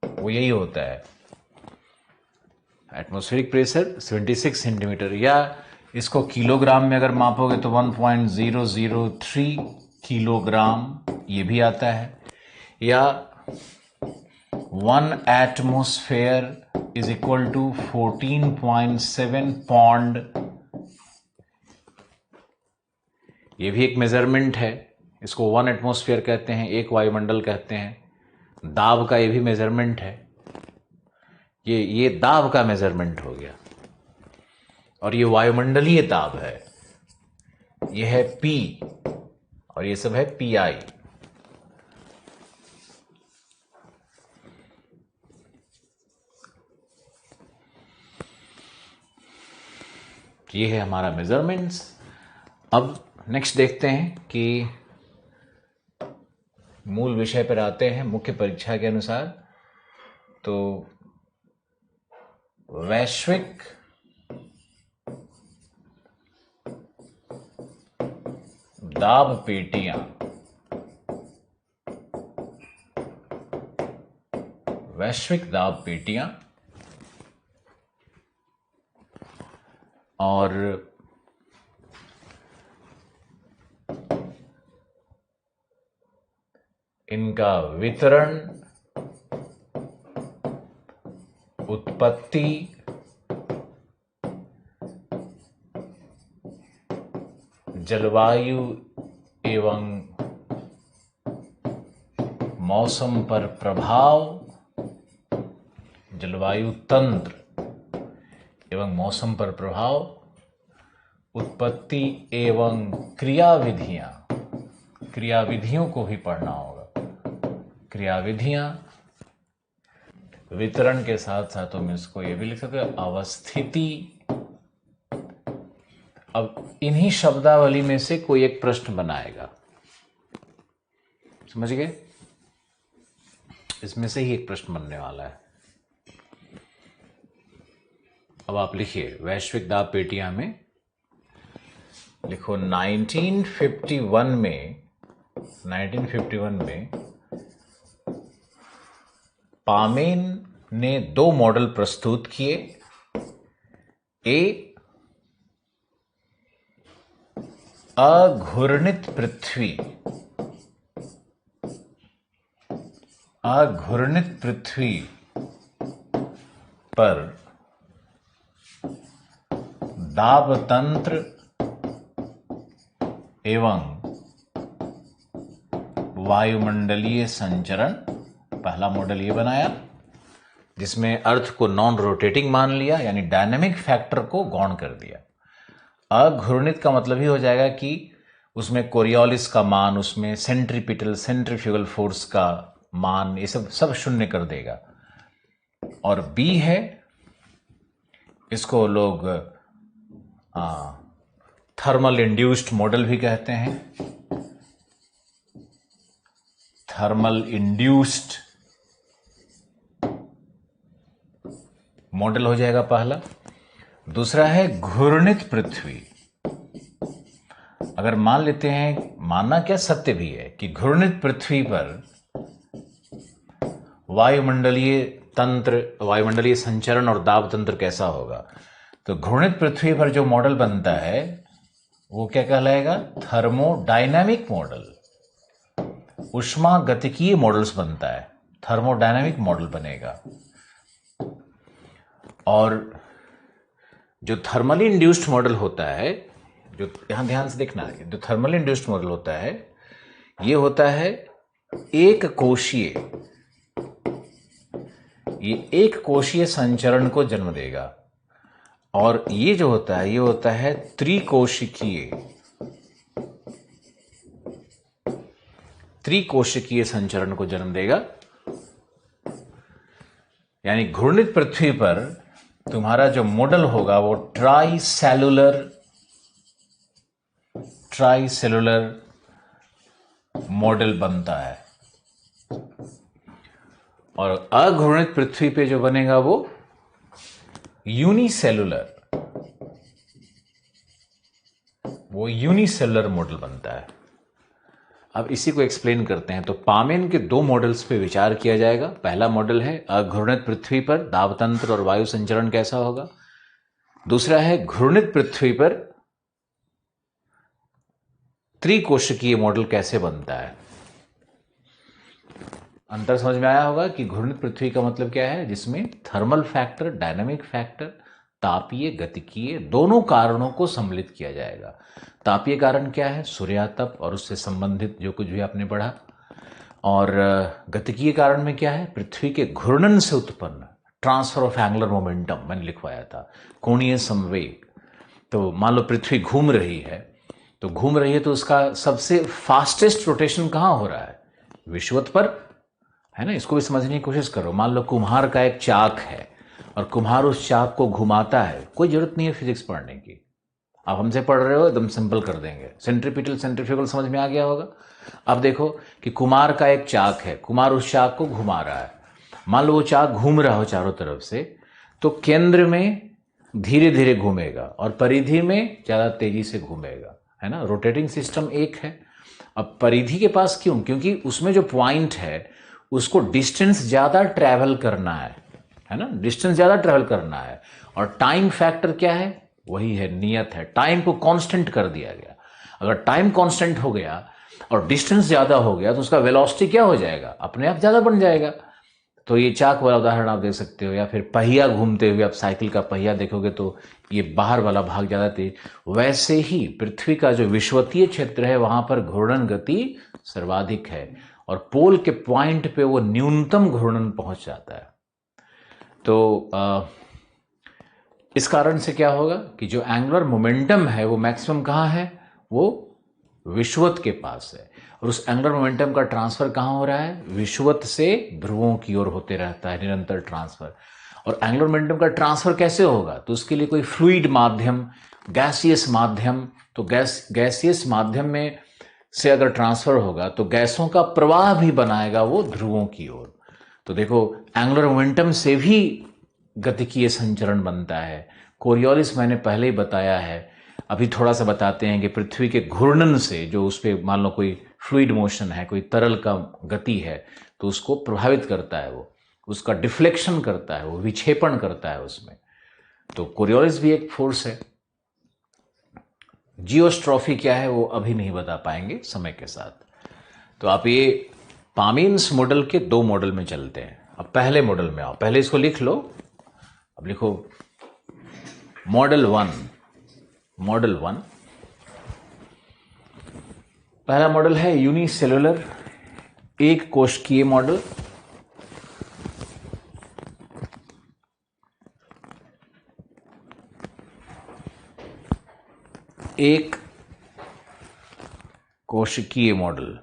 S1: वो यही होता है। एटमॉस्फेरिक प्रेशर 76 सेंटीमीटर, या इसको किलोग्राम में अगर मापोगे तो 1.003 किलोग्राम ये भी आता है, या 1 atmosphere is equal to 14.7 pound, ये भी एक मेजरमेंट है। इसको 1 एटमॉस्फेयर कहते हैं, एक वायुमंडल कहते हैं। दाब का ये भी मेजरमेंट है, ये दाब का मेजरमेंट हो गया, और ये वायुमंडलीय दाब है, ये है P, और ये सब है PI। ये है हमारा मेजरमेंट्स। अब नेक्स्ट देखते हैं कि मूल विषय पर आते हैं मुख्य परीक्षा के अनुसार। तो वैश्विक दाब पेटियां, वैश्विक दाब पेटियां और इनका वितरण, उत्पत्ति, जलवायु एवं मौसम पर प्रभाव, जलवायु तंत्र एवं मौसम पर प्रभाव, उत्पत्ति एवं क्रियाविधियां, क्रियाविधियों को भी पढ़ना होगा। क्रियाविधियां, वितरण के साथ साथ हम इसको ये भी लिख सकते हैं अवस्थिति। अब इन्हीं शब्दावली में से कोई एक प्रश्न बनाएगा, समझ गए? इसमें से ही एक प्रश्न बनने वाला है। अब आप लिखिए वैश्विक दाब पेटियां में लिखो 1951 में पामेन ने 2 मॉडल प्रस्तुत किए। ए, अघूर्णित पृथ्वी, अघूर्णित पृथ्वी पर दाब तंत्र एवं वायुमंडलीय संचरण, पहला मॉडल ये बनाया जिसमें अर्थ को नॉन रोटेटिंग मान लिया, यानी डायनेमिक फैक्टर को गौण कर दिया। अघूर्णित का मतलब ही हो जाएगा कि उसमें कोरियोलिस का मान, उसमें सेंट्रीपिटल सेंट्रीफ्यूगल फोर्स का मान, ये सब शून्य कर देगा। और बी है, इसको लोग थर्मल इंड्यूस्ड मॉडल भी कहते हैं। थर्मल इंड्यूस्ड मॉडल हो जाएगा पहला। दूसरा है घूर्णित पृथ्वी। अगर मान लेते हैं, मानना क्या सत्य भी है कि घूर्णित पृथ्वी पर वायुमंडलीय तंत्र, वायुमंडलीय संचरण और दाब तंत्र कैसा होगा, तो घूर्णित पृथ्वी पर जो मॉडल बनता है वो क्या कहलाएगा? Thermodynamic model. उष्मा गतिकीय मॉडल्स बनता है, थर्मोडायनामिक मॉडल बनेगा। और जो थर्मली इंड्यूस्ड मॉडल होता है, जो यहां ध्यान से देखना है, जो थर्मली इंड्यूस्ड मॉडल होता है ये होता है एक कोशीय, ये एक कोशीय संचरण को जन्म देगा। और ये जो होता है ये होता है त्रिकोशिकीय, त्रिकोशिकीय संचरण को जन्म देगा। यानी घूर्णित पृथ्वी पर तुम्हारा जो मॉडल होगा वो ट्राइसेलुलर मॉडल बनता है। और अघूर्णित पृथ्वी पे जो बनेगा वो यूनिसेलुलर मॉडल बनता है। अब इसी को एक्सप्लेन करते हैं। तो पामेन के दो मॉडल्स पे विचार किया जाएगा। पहला मॉडल है अघूर्णित पृथ्वी पर दाबतंत्र और वायु संचरण कैसा होगा। दूसरा है घूर्णित पृथ्वी पर त्रिकोशिकीय मॉडल कैसे बनता है। अंतर समझ में आया होगा कि घूर्णित पृथ्वी का मतलब क्या है, जिसमें थर्मल फैक्टर, डायनामिक फैक्टर, तापीय, गतिकीय दोनों कारणों को सम्मिलित किया जाएगा। तापीय कारण क्या है, सूर्यातप और उससे संबंधित जो कुछ भी आपने पढ़ा। और गतिकीय कारण में क्या है, पृथ्वी के घूर्णन से उत्पन्न ट्रांसफर ऑफ एंगुलर मोमेंटम मैंने लिखवाया था, कोणीय संवेग। तो मान लो पृथ्वी घूम रही है, तो घूम रही है तो उसका सबसे फास्टेस्ट रोटेशन कहाँ हो रहा है, विषुवत पर, है ना। इसको भी समझने की कोशिश करो। मान लो कुम्हार का एक चाक है और कुम्हार उस चाक को घुमाता है, कोई जरूरत नहीं है फिजिक्स पढ़ने की, आप हमसे पढ़ रहे हो, एकदम सिंपल कर देंगे। सेंट्रीपिटल सेंट्रीफ्यूगल समझ में आ गया होगा। अब देखो कि कुम्हार का एक चाक है, कुम्हार उस चाक को घुमा रहा है। मान लो वो चाक घूम रहा हो चारों तरफ से, तो केंद्र में धीरे धीरे घूमेगा और परिधि में ज्यादा तेजी से घूमेगा, है ना। रोटेटिंग सिस्टम एक है। अब परिधि के पास क्यों, क्योंकि उसमें जो पॉइंट है उसको डिस्टेंस ज्यादा ट्रैवल करना है ना, डिस्टेंस ज्यादा ट्रैवल करना है। और टाइम फैक्टर क्या है, वही है, नियत है। टाइम को कांस्टेंट कर दिया गया। अगर टाइम कांस्टेंट हो गया और डिस्टेंस ज्यादा हो गया तो उसका वेलोसिटी क्या हो जाएगा, अपने आप ज्यादा बन जाएगा। तो ये चाक वाला उदाहरण आप देख सकते हो, या फिर पहिया घूमते हुए आप साइकिल का पहिया देखोगे तो ये बाहर वाला भाग ज्यादा तेज। वैसे ही पृथ्वी का जो विषुवतीय क्षेत्र है वहां पर घूर्णन गति सर्वाधिक है और पोल के पॉइंट पे वो न्यूनतम घूर्णन पहुंच जाता है। तो इस कारण से क्या होगा कि जो एंगुलर मोमेंटम है वो मैक्सिमम कहाँ है, वो विषुवत के पास है। और उस एंगुलर मोमेंटम का ट्रांसफर कहाँ हो रहा है, विषुवत से ध्रुवों की ओर होते रहता है, निरंतर ट्रांसफर। और एंगुलर मोमेंटम का ट्रांसफर कैसे होगा, तो उसके लिए कोई फ्लूइड माध्यम, गैसियस माध्यम, तो गैसियस माध्यम में से अगर ट्रांसफर होगा तो गैसों का प्रवाह भी बनाएगा वो ध्रुवों की ओर। तो देखो एंगुलर मोमेंटम से भी गतिकीय संचरण बनता है। कोरियोलिस मैंने पहले ही बताया है, अभी थोड़ा सा बताते हैं कि पृथ्वी के घूर्णन से जो उस पर मान लो कोई फ्लूइड मोशन है, कोई तरल का गति है, तो उसको प्रभावित करता है, वो उसका डिफ्लेक्शन करता है, वो विक्षेपण करता है उसमें। तो कोरियोलिस भी एक फोर्स है। जियोस्ट्रॉफी क्या है वो अभी नहीं बता पाएंगे समय के साथ। तो आप ये पामीन्स मॉडल के दो मॉडल में चलते हैं। अब पहले मॉडल में आओ, पहले इसको लिख लो। अब लिखो मॉडल वन। मॉडल वन पहला मॉडल है यूनिसेलुलर, एक कोशिकीय मॉडल। एक कोशिकीय मॉडल।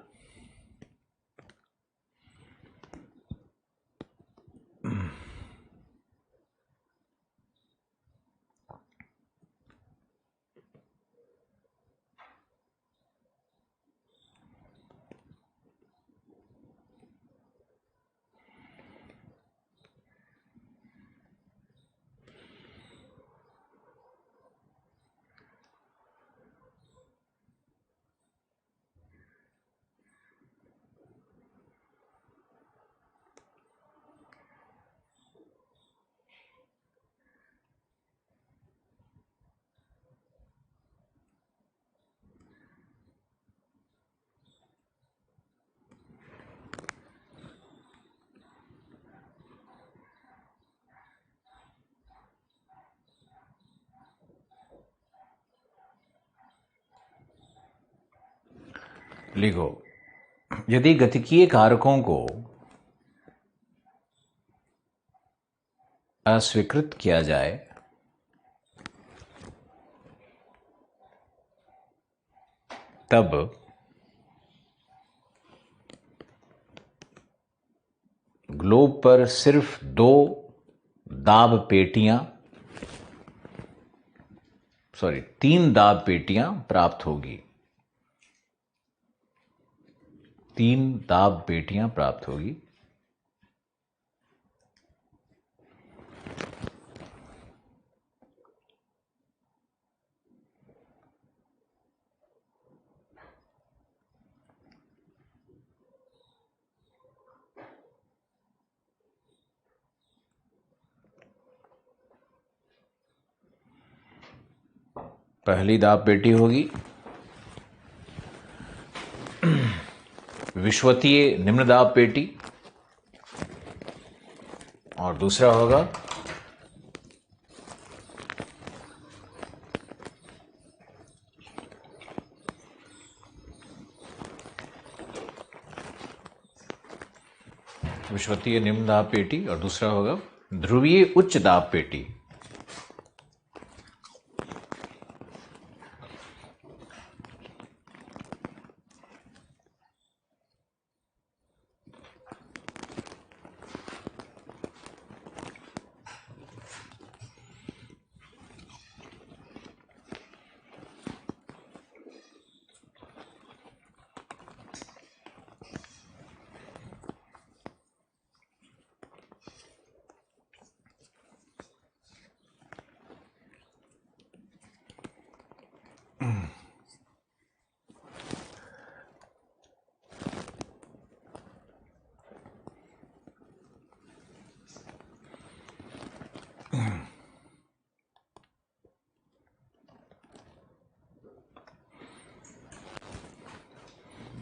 S1: लिखो, यदि गतिकीय कारकों को अस्वीकृत किया जाए तब ग्लोब पर सिर्फ दो दाब पेटियां, सॉरी, तीन दाब पेटियां प्राप्त होगी। तीन दाब पेटियां प्राप्त होगी। पहली दाब पेटी होगी विश्वतीय निम्न दाब पेटी और दूसरा होगा विश्वतीय निम्न दाब पेटी और दूसरा होगा ध्रुवीय उच्च दाब पेटी।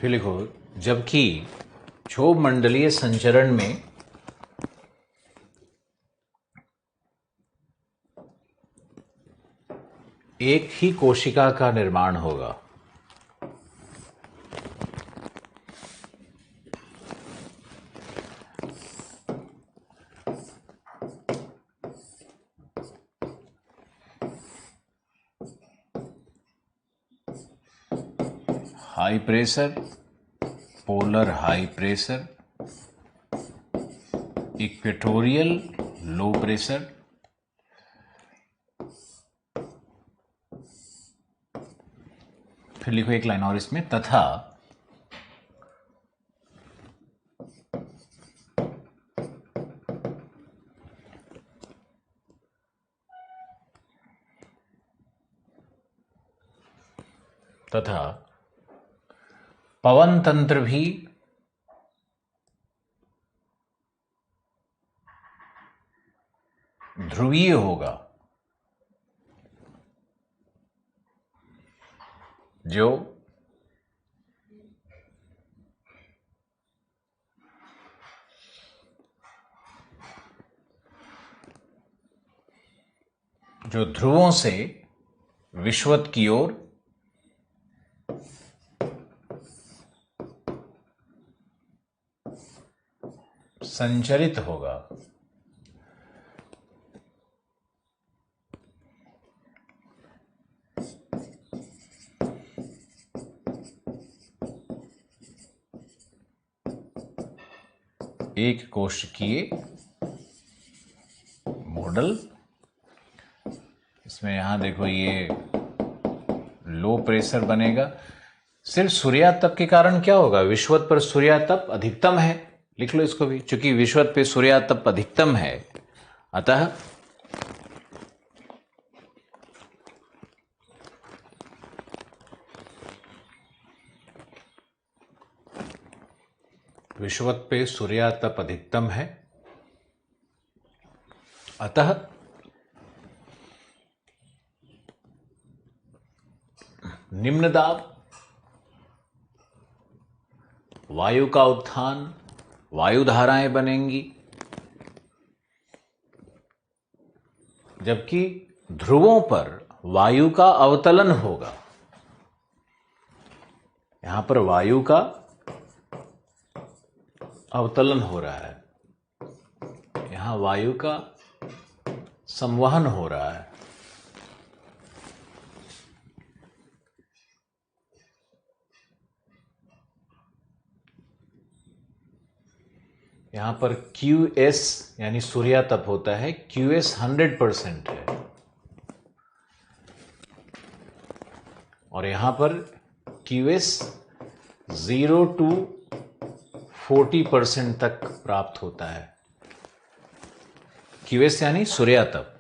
S1: फिर लिखो, जबकि क्षोभ मंडलीय संचरण में एक ही कोशिका का निर्माण होगा। High pressure, polar high pressure, equatorial low pressure, फिर लिखो एक लाइन और इसमें, तथा पवन तंत्र भी ध्रुवीय होगा, जो ध्रुवों से विषुवत की ओर संचरित होगा। एक कोशिकीय मॉडल, इसमें यहां देखो ये लो प्रेशर बनेगा। सिर्फ सूर्यातप के कारण क्या होगा, विषुवत पर सूर्यातप अधिकतम है, लिख लो इसको भी, चूंकि विषुवत पे सूर्यातप अधिकतम है, अतः विषुवत पे सूर्यातप अधिकतम है, अतः निम्न दाब, वायु का उत्थान, वायु धाराएं बनेंगी, जबकि ध्रुवों पर वायु का अवतलन होगा। यहां पर वायु का अवतलन हो रहा है, यहां वायु का संवहन हो रहा है। यहां पर QS यानी सूर्यातप होता है, QS 100% है, और यहां पर QS 0 to 40% तक प्राप्त होता है। QS यानी सूर्यातप।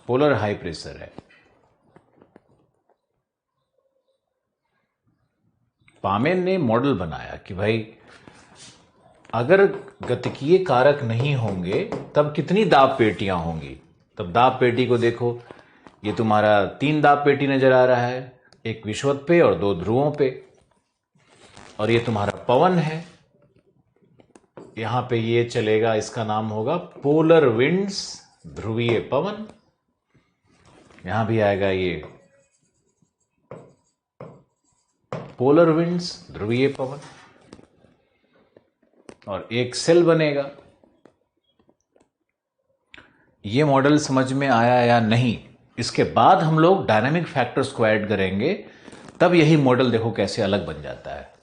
S1: पोलर हाई प्रेशर है। पामेन ने मॉडल बनाया कि भाई अगर गतिकीय कारक नहीं होंगे तब कितनी दाब पेटियां होंगी? तब दाब पेटी को देखो, ये तुम्हारा 3 दाब पेटी नजर आ रहा है, एक विषुवत पे और 2 ध्रुवों पे। और ये तुम्हारा पवन है, यहां पे ये चलेगा, इसका नाम होगा पोलर विंड्स, ध्रुवीय पवन। यहां भी आएगा ये पोलर विंड्स, ध्रुवीय पवन। और एक सेल बनेगा। ये मॉडल समझ में आया या नहीं, इसके बाद हम लोग डायनामिक फैक्टर्स को ऐड करेंगे, तब यही मॉडल देखो कैसे अलग बन जाता है।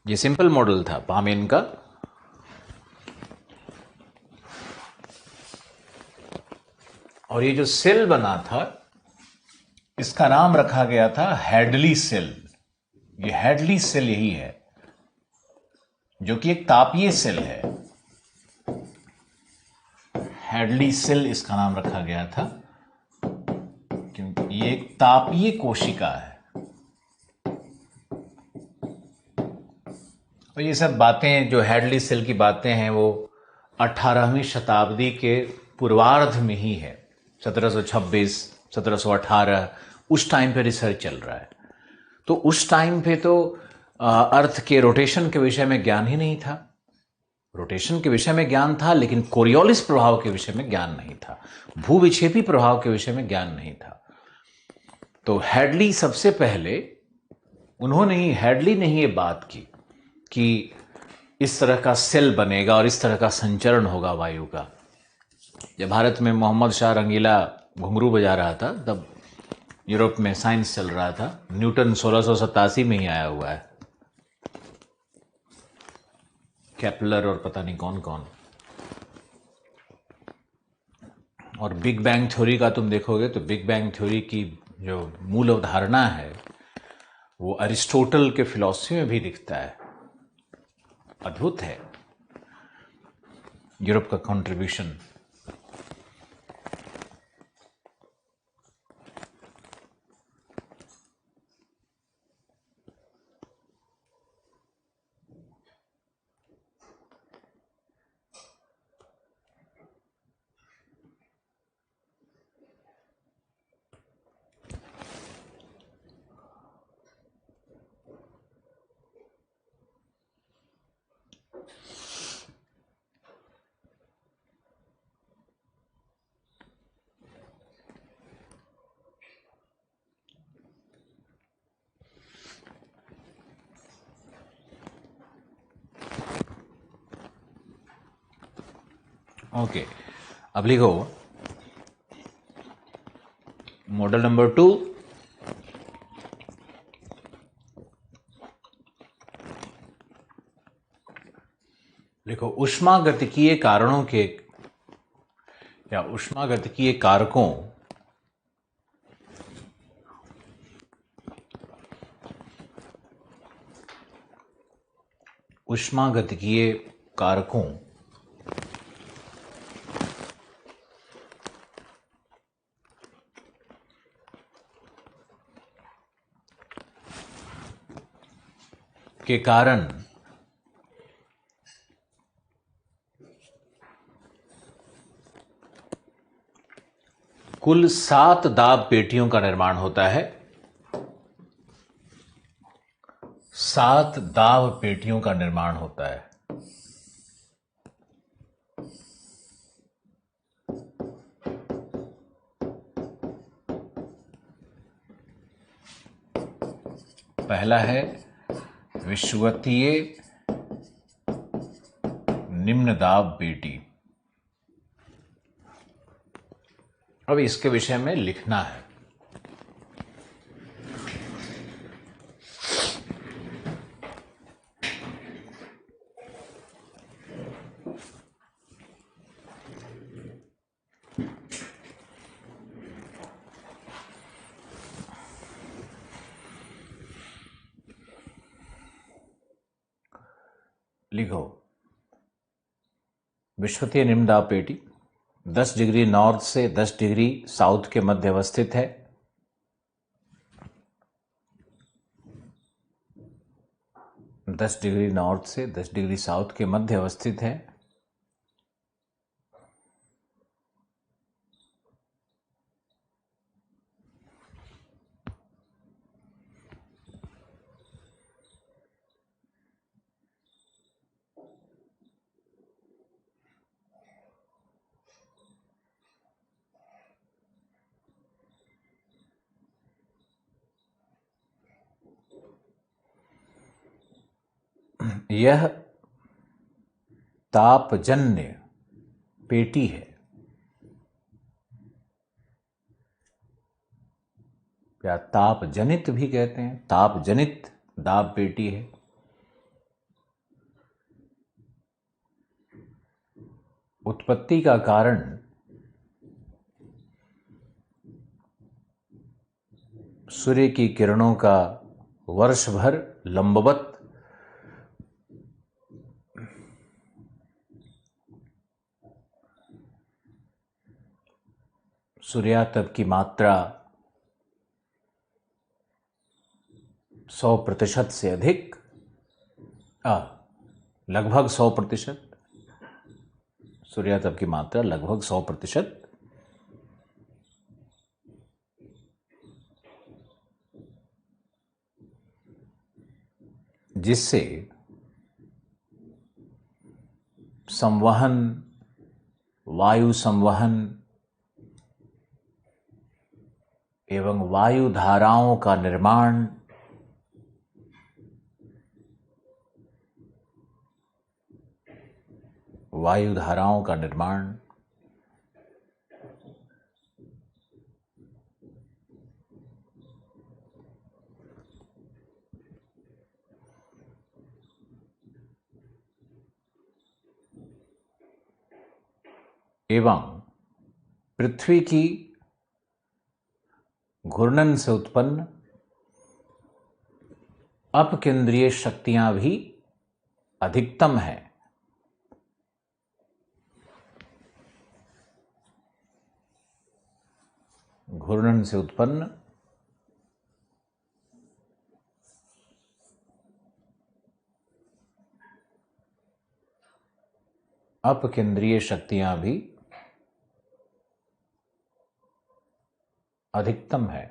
S1: ये सिंपल मॉडल था पामेन का। और ये जो सेल बना था, इसका नाम रखा गया था हैडली सेल। ये हैडली सेल यही है, जो कि एक तापीय सेल है। हैडली सेल इसका नाम रखा गया था क्योंकि ये एक तापीय कोशिका है। और ये सब बातें, जो हैडली सेल की बातें हैं, वो 18वीं शताब्दी के पूर्वार्ध में ही है। 1726, 1718, उस टाइम पे रिसर्च चल रहा है। तो उस टाइम पे तो अर्थ के रोटेशन के विषय में ज्ञान ही नहीं था। रोटेशन के विषय में ज्ञान था, लेकिन कोरियोलिस प्रभाव के विषय में ज्ञान नहीं था, भूविक्षेपी प्रभाव के विषय में ज्ञान नहीं था। तो हैडली सबसे पहले, हैडली ने ही ये बात की कि इस तरह का सेल बनेगा और इस तरह का संचरण होगा वायु का। जब भारत में मोहम्मद शाह रंगीला घुंघरू बजा रहा था, तब यूरोप में साइंस चल रहा था। न्यूटन 1687 में ही आया हुआ है, केपलर और पता नहीं कौन कौन। और बिग बैंग थ्योरी का तुम देखोगे तो बिग बैंग थ्योरी की जो मूल अवधारणा है, वो अरिस्टोटल के फिलॉसफी में भी दिखता है। अद्भुत है यूरोप का कंट्रीब्यूशन। ओके, अब लिखो मॉडल नंबर 2। लिखो ऊष्मागतिकीय कारणों के या ऊष्मागतिकीय कारकों ऊष्मागतिकीय कारकों के कारण कुल 7 दाब पेटियों का निर्माण होता है। 7 दाब पेटियों का निर्माण होता है। पहला है विषुवतीय निम्न दाब पेटी। अब इसके विषय में लिखना है। लिखो विषुवतीय निम्न दाब पेटी 10 डिग्री नॉर्थ से 10 डिग्री साउथ के मध्य अवस्थित है। 10 डिग्री नॉर्थ से 10 डिग्री साउथ के मध्य अवस्थित है। यह तापजन्य पेटी है, या ताप जनित भी कहते हैं। ताप जनित दाब पेटी है। उत्पत्ति का कारण सूर्य की किरणों का वर्ष भर लंबवत सूर्यातप की मात्रा 100% से अधिक, लगभग 100%, सूर्यातप की मात्रा लगभग 100%, जिससे संवहन, वायु संवहन एवं वायु धाराओं का निर्माण, वायु धाराओं का निर्माण एवं पृथ्वी की घूर्णन से उत्पन्न अपकेंद्रीय शक्तियां भी अधिकतम है। घूर्णन से उत्पन्न अपकेंद्रीय शक्तियां भी अधिकतम है।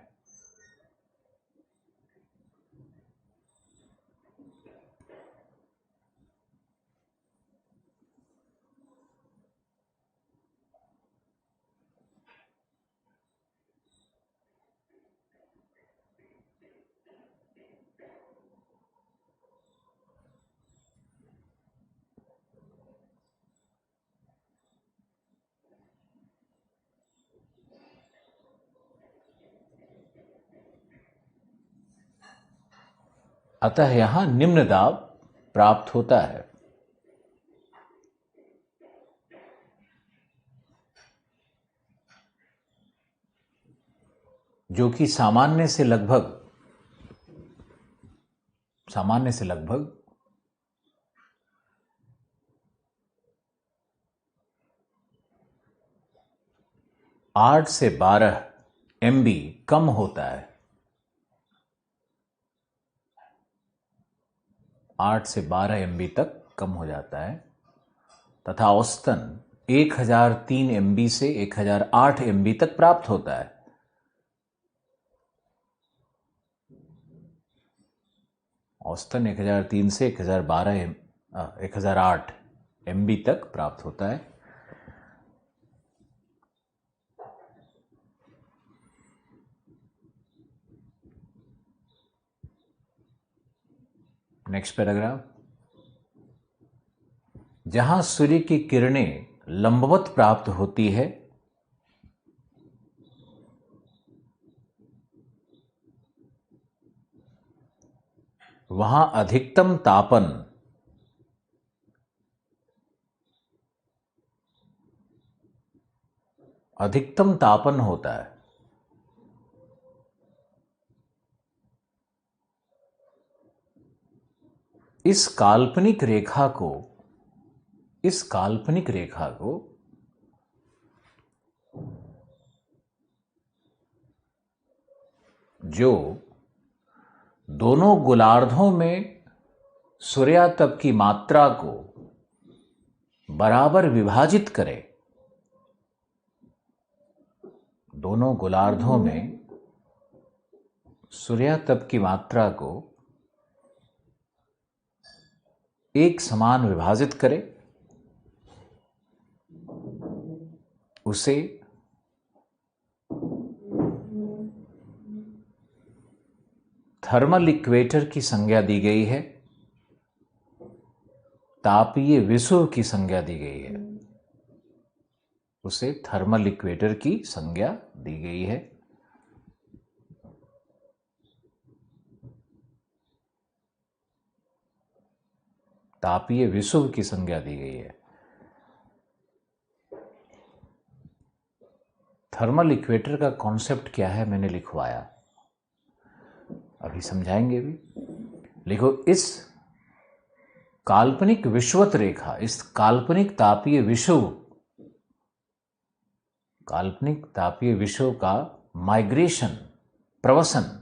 S1: अतः यहां निम्न दाब प्राप्त होता है, जो कि सामान्य से लगभग 8 से 12 MB कम होता है। 8 से 12 MB तक कम हो जाता है, तथा औसतन 1003 MB से 1008 MB तक प्राप्त होता है। औसतन 1003 से 1008 MB तक प्राप्त होता है। Next paragraph. जहां सूर्य की किरणें लंबवत प्राप्त होती है, वहां अधिकतम तापन होता है। इस काल्पनिक रेखा को जो दोनों गोलार्धों में सूर्यातप की मात्रा को बराबर विभाजित करे, दोनों गोलार्धों में सूर्यातप की मात्रा को एक समान विभाजित करे, उसे थर्मल इक्वेटर की संज्ञा दी गई है, तापीय विषुव की संज्ञा दी गई है। उसे थर्मल इक्वेटर की संज्ञा दी गई है। तापीय विषुव की संज्ञा दी गई है। थर्मल इक्वेटर का कॉन्सेप्ट क्या है मैंने लिखवाया, अभी समझाएंगे भी। लिखो, इस काल्पनिक विषुवत रेखा, इस काल्पनिक तापीय विषुव का माइग्रेशन, प्रवसन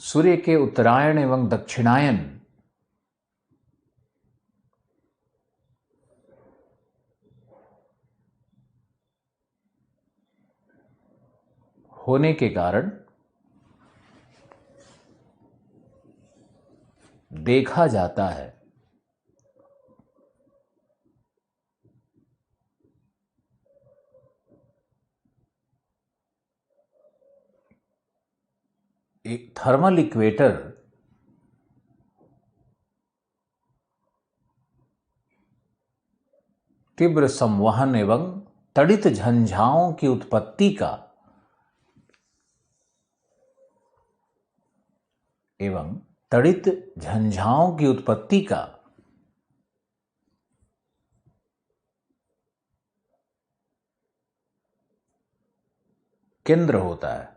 S1: सूर्य के उत्तरायण एवं दक्षिणायन होने के कारण देखा जाता है। एक थर्मल इक्वेटर तीव्र संवहन एवं तड़ित झंझाओं की उत्पत्ति का केंद्र होता है।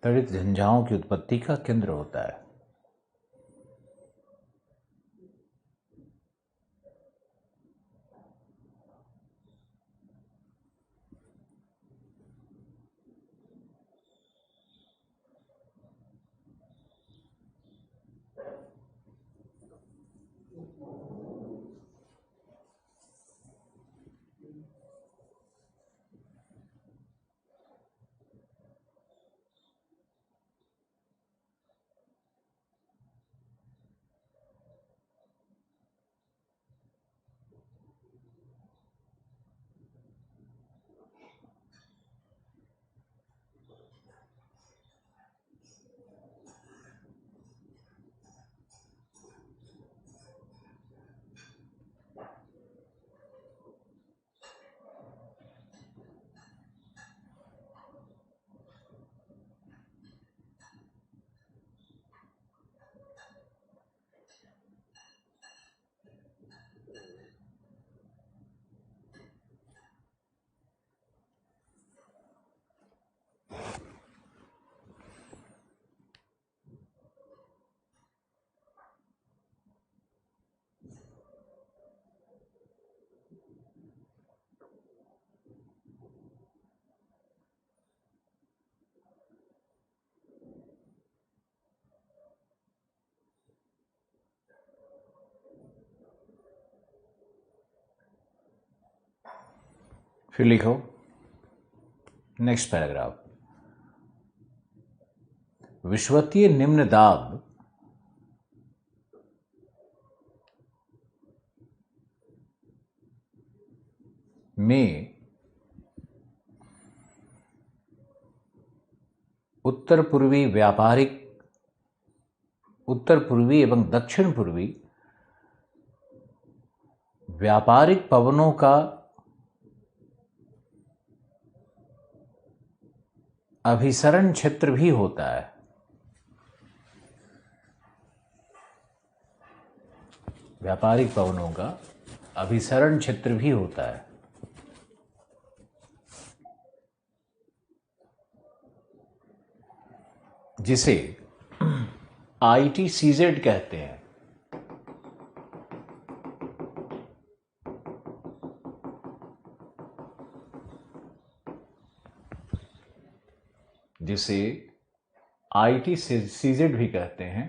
S1: तड़ित झंझाओं की उत्पत्ति का केंद्र होता है। फिर लिखो नेक्स्ट पैराग्राफ। विषुवतीय निम्न दाब में उत्तर पूर्वी एवं दक्षिण पूर्वी व्यापारिक पवनों का अभिसरण क्षेत्र भी होता है। व्यापारिक पवनों का अभिसरण क्षेत्र भी होता है, जिसे ITCZ कहते हैं। जिसे आईटी सीजेड भी कहते हैं,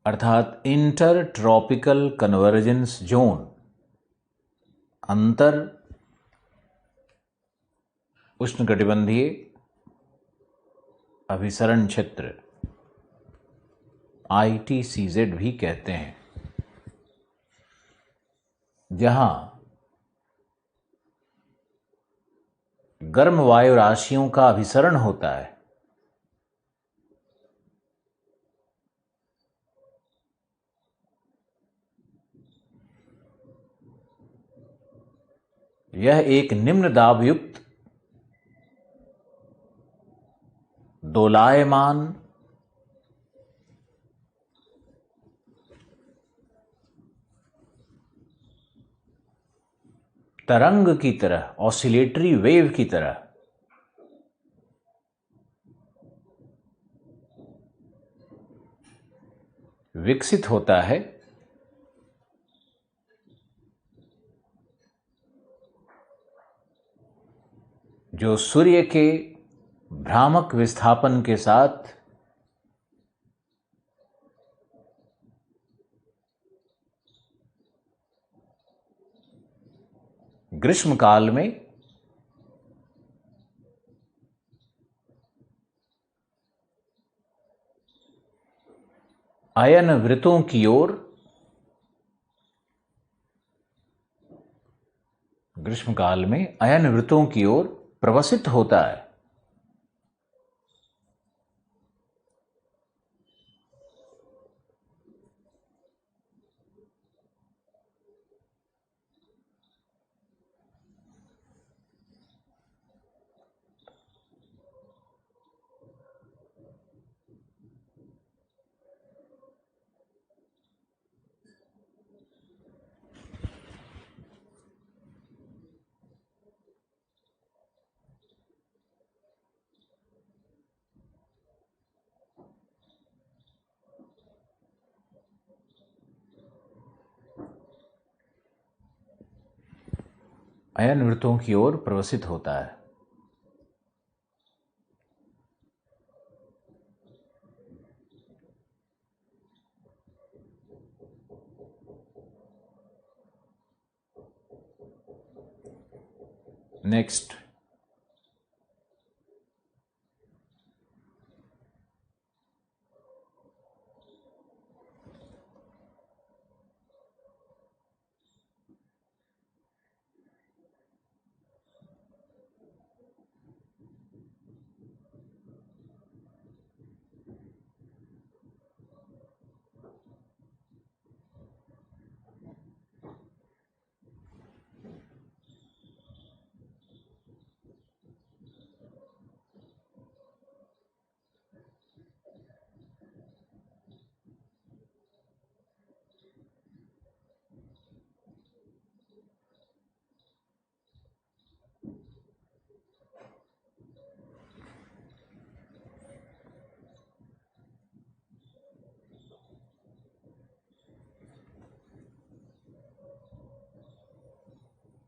S1: अर्थात इंटर ट्रॉपिकल कन्वर्जेंस जोन, अंतर उष्णकटिबंधीय अभिसरण क्षेत्र, आईटीसीजेड भी कहते हैं, जहां गर्म वायु राशियों का अभिसरण होता है। यह एक निम्न दाब युक्त दोलायमान तरंग की तरह, ऑसिलेटरी वेव की तरह विकसित होता है, जो सूर्य के भ्रामक विस्थापन के साथ ग्रीष्मकाल में अयन वृत्तों की ओर, ग्रीष्मकाल में अयन वृत्तों की ओर प्रवसित होता है। अयन वृत्तों की ओर प्रवसित होता है। नेक्स्ट,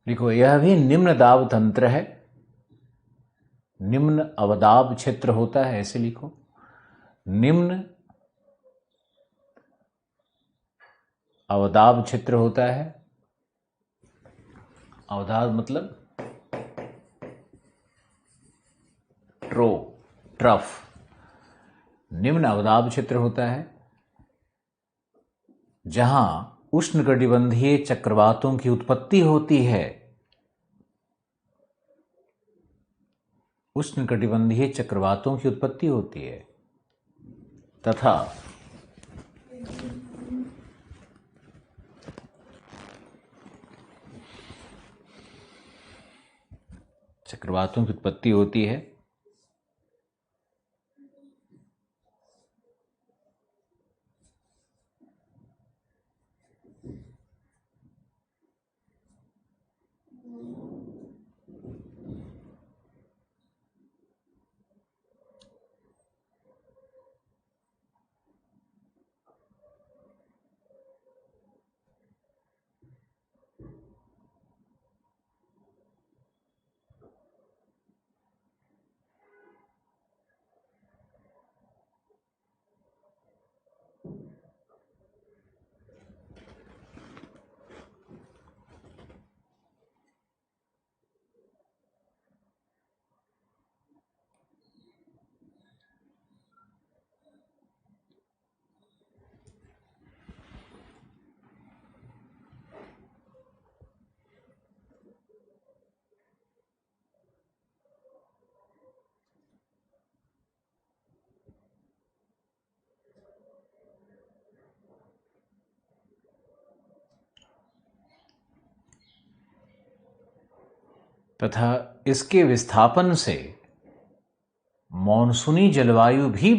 S1: देखो यह भी निम्न दाब तंत्र है, निम्न अवदाब क्षेत्र होता है, ऐसे लिखो, निम्न अवदाब क्षेत्र होता है। अवदाब मतलब ट्रफ, निम्न अवदाब क्षेत्र होता है, जहां उष्णकटिबंधीय चक्रवातों की उत्पत्ति होती है। उष्णकटिबंधीय चक्रवातों की उत्पत्ति होती है तथा चक्रवातों की उत्पत्ति होती है तथा इसके विस्थापन से मॉनसूनी जलवायु भी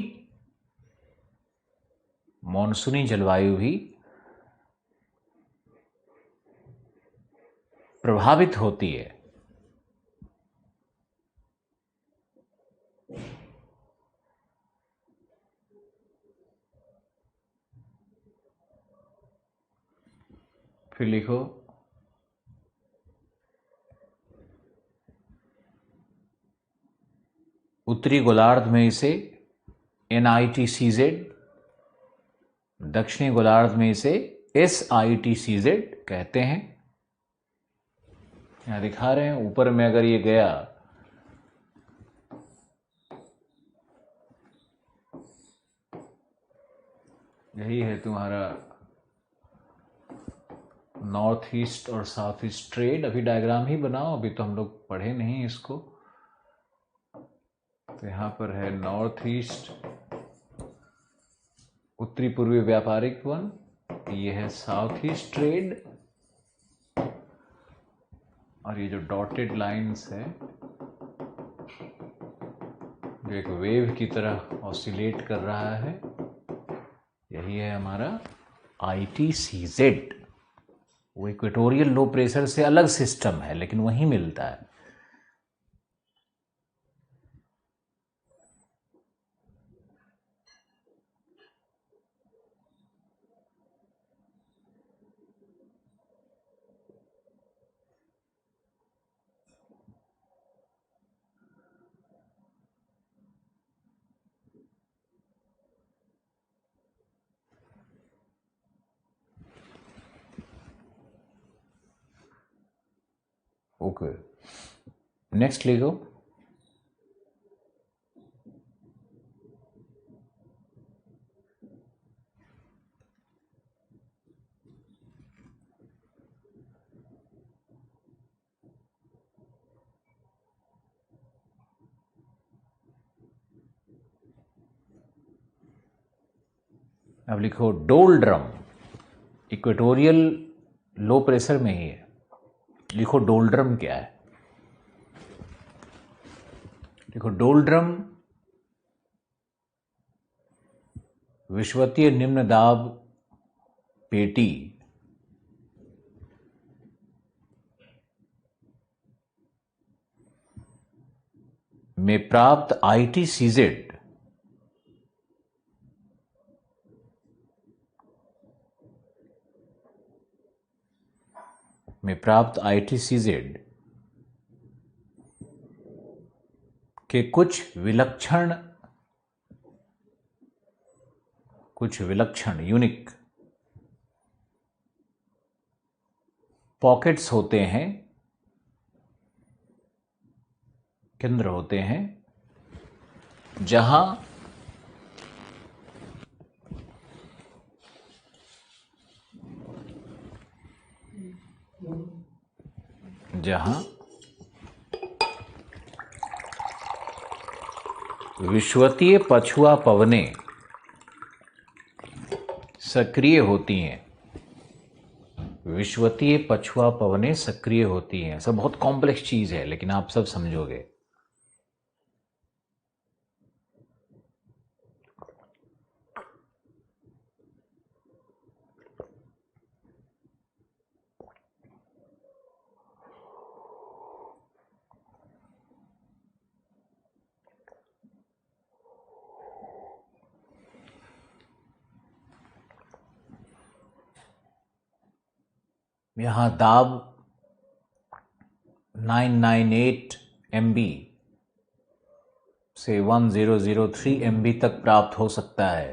S1: प्रभावित होती है। फिर लिखो उत्तरी गोलार्ध में इसे NITCZ, दक्षिणी गोलार्ध में इसे SITCZ कहते हैं। यहां दिखा रहे हैं ऊपर में अगर ये गया यही है तुम्हारा नॉर्थ ईस्ट और साउथ ईस्ट ट्रेड। अभी डायग्राम ही बनाओ, अभी तो हम लोग पढ़े नहीं इसको। तो यहां पर है नॉर्थ ईस्ट उत्तरी पूर्वी व्यापारिक वन, ये है साउथ ईस्ट ट्रेड, और ये जो डॉटेड लाइंस है जो एक वेव की तरह ऑसिलेट कर रहा है, यही है हमारा ITCZ। वो इक्वेटोरियल लो प्रेशर से अलग सिस्टम है लेकिन वहीं मिलता है। ओके, नेक्स्ट लिखो अब लिखो डोलड्रम, इक्वेटोरियल लो प्रेशर में ही है। लिखो डोलड्रम क्या है। देखो डोलड्रम विषुवतीय निम्न दाब पेटी में प्राप्त ITCZ के कुछ विलक्षण यूनिक पॉकेट्स होते हैं, केंद्र होते हैं, जहां विषुवतीय पछुआ पवनें सक्रिय होती हैं। विषुवतीय पछुआ पवनें सक्रिय होती हैं। सब बहुत कॉम्प्लेक्स चीज है लेकिन आप सब समझोगे। यहां दाब 998 MB से 1003 MB तक प्राप्त हो सकता है।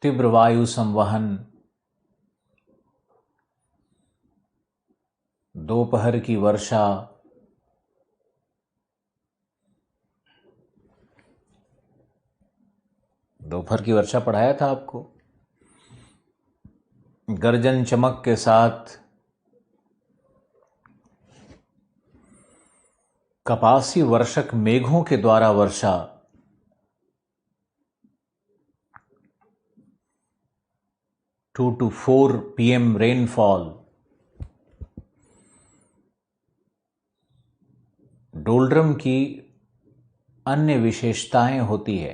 S1: तीव्र वायु संवहन, दोपहर की वर्षा, दोपहर की वर्षा पढ़ाया था आपको। गर्जन चमक के साथ कपासी वर्षक मेघों के द्वारा वर्षा, 2 to 4 PM रेनफॉल। डोलड्रम की अन्य विशेषताएं होती है।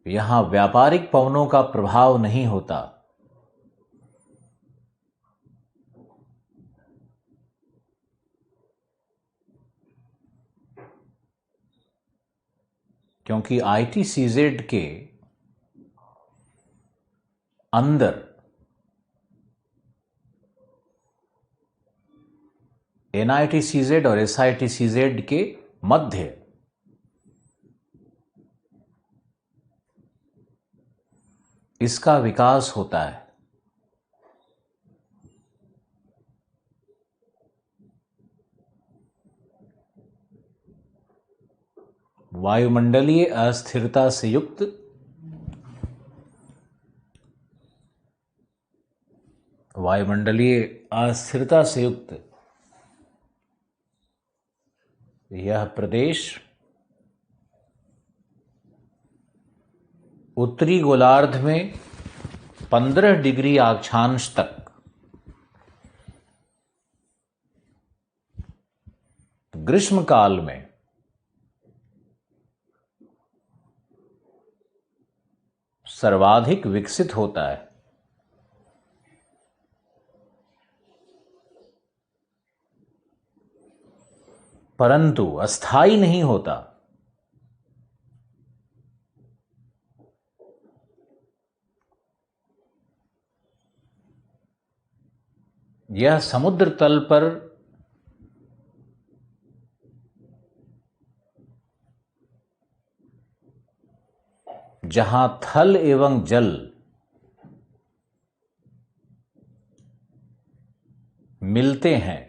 S1: यहां व्यापारिक पवनों का प्रभाव नहीं होता। क्योंकि ITCZ के अंदर NITCZ और SITCZ के मध्य इसका विकास होता है। वायुमंडलीय अस्थिरता से युक्त यह प्रदेश उत्तरी गोलार्ध में 15 डिग्री अक्षांश तक ग्रीष्म काल में सर्वाधिक विकसित होता है। परंतु अस्थायी नहीं होता। यह समुद्र तल पर जहां थल एवं जल मिलते हैं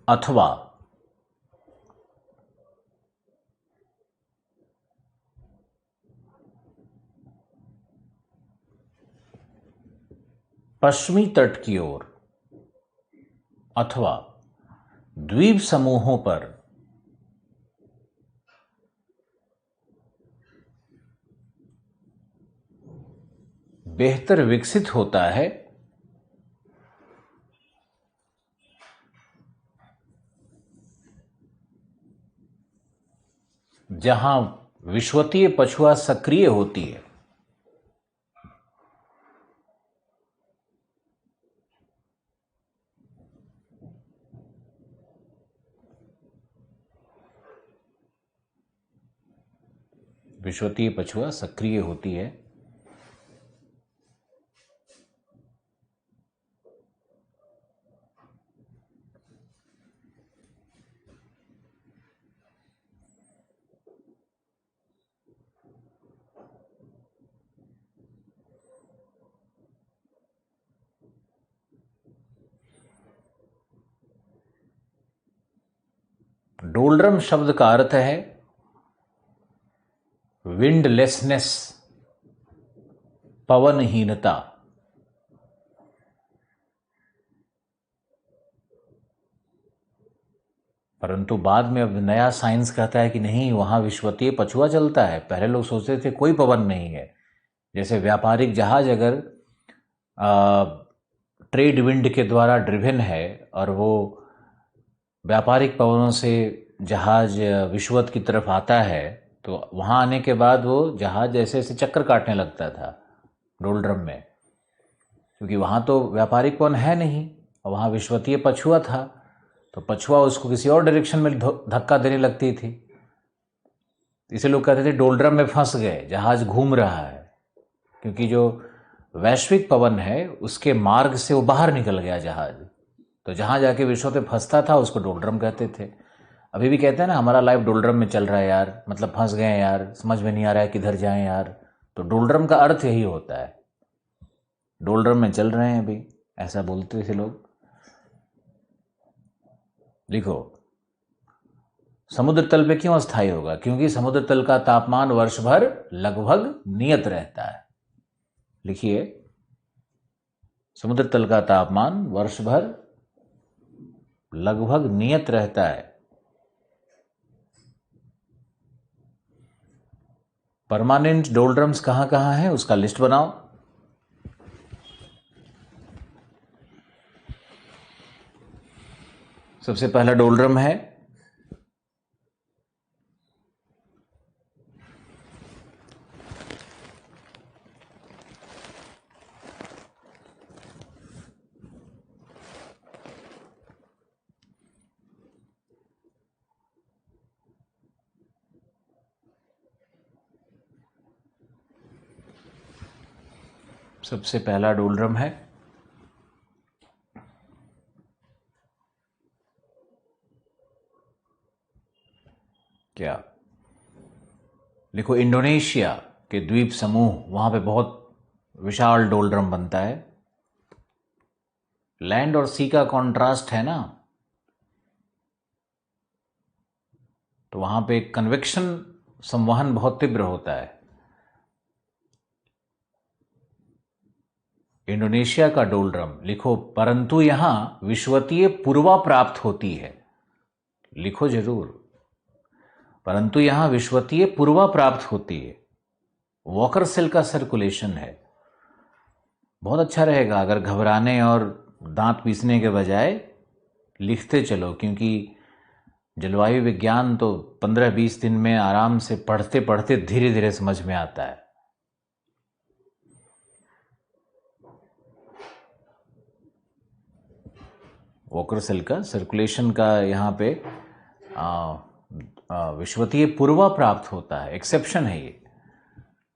S1: अथवा पश्चिमी तट की ओर अथवा द्वीप समूहों पर बेहतर विकसित होता है, जहां विषुवतीय पछुआ सक्रिय होती है। विषुवतीय पछुआ सक्रिय होती है। डोल्ड्रम शब्द का अर्थ है विंडलेसनेस, पवनहीनता। परंतु बाद में अब नया साइंस कहता है कि नहीं, वहां विषुवतीय पछुआ चलता है। पहले लोग सोचते थे कोई पवन नहीं है। जैसे व्यापारिक जहाज अगर ट्रेड विंड के द्वारा ड्रिवन है और वो व्यापारिक पवनों से जहाज विषुवत की तरफ आता है, तो वहां आने के बाद वो जहाज ऐसे ऐसे चक्कर काटने लगता था डोल्ड्रम में, क्योंकि वहां तो व्यापारिक पवन है नहीं और वहां विषुवतीय पछुआ था। तो पछुआ उसको किसी और डायरेक्शन में धक्का देने लगती थी। इसे लोग कहते थे डोल्ड्रम में फंस गए, जहाज घूम रहा है, क्योंकि जो वैश्विक पवन है उसके मार्ग से वो बाहर निकल गया जहाज। तो जहां जाके विषुवत पे फंसता था उसको डोल्ड्रम कहते थे। अभी भी कहते हैं ना, हमारा लाइफ डोल्ड्रम में चल रहा है यार, मतलब फंस गए यार, समझ में नहीं आ रहा है किधर जाएं यार। तो डोल्ड्रम का अर्थ यही होता है, डोल्ड्रम में चल रहे हैं अभी, ऐसा बोलते थे लोग। लिखो, समुद्र तल पे क्यों अस्थायी होगा? क्योंकि समुद्र तल का तापमान वर्ष भर लगभग नियत रहता है। लिखिए, समुद्र तल का तापमान वर्ष भर लगभग नियत रहता है। परमानेंट डोलड्रम्स कहाँ कहाँ हैं उसका लिस्ट बनाओ। सबसे पहला डोलड्रम है सबसे पहला डोलड्रम है क्या? लिखो इंडोनेशिया के द्वीप समूह, वहां पे बहुत विशाल डोलड्रम बनता है। लैंड और सी का कॉन्ट्रास्ट है ना, तो वहां पे कन्वेक्शन संवहन बहुत तीव्र होता है। इंडोनेशिया का डोलड्रम लिखो, परंतु यहां विश्वतीय पूर्वा प्राप्त होती है। लिखो जरूर, परंतु यहां विश्वतीय पूर्वा प्राप्त होती है। वॉकर सेल का सर्कुलेशन है। बहुत अच्छा रहेगा अगर घबराने और दांत पीसने के बजाय लिखते चलो, क्योंकि जलवायु विज्ञान तो 15-20 दिन में आराम से पढ़ते पढ़ते धीरे धीरे समझ में आता है। वॉकर सेल का सर्कुलेशन का यहाँ पे विश्वतीय पूर्वा प्राप्त होता है, एक्सेप्शन है ये।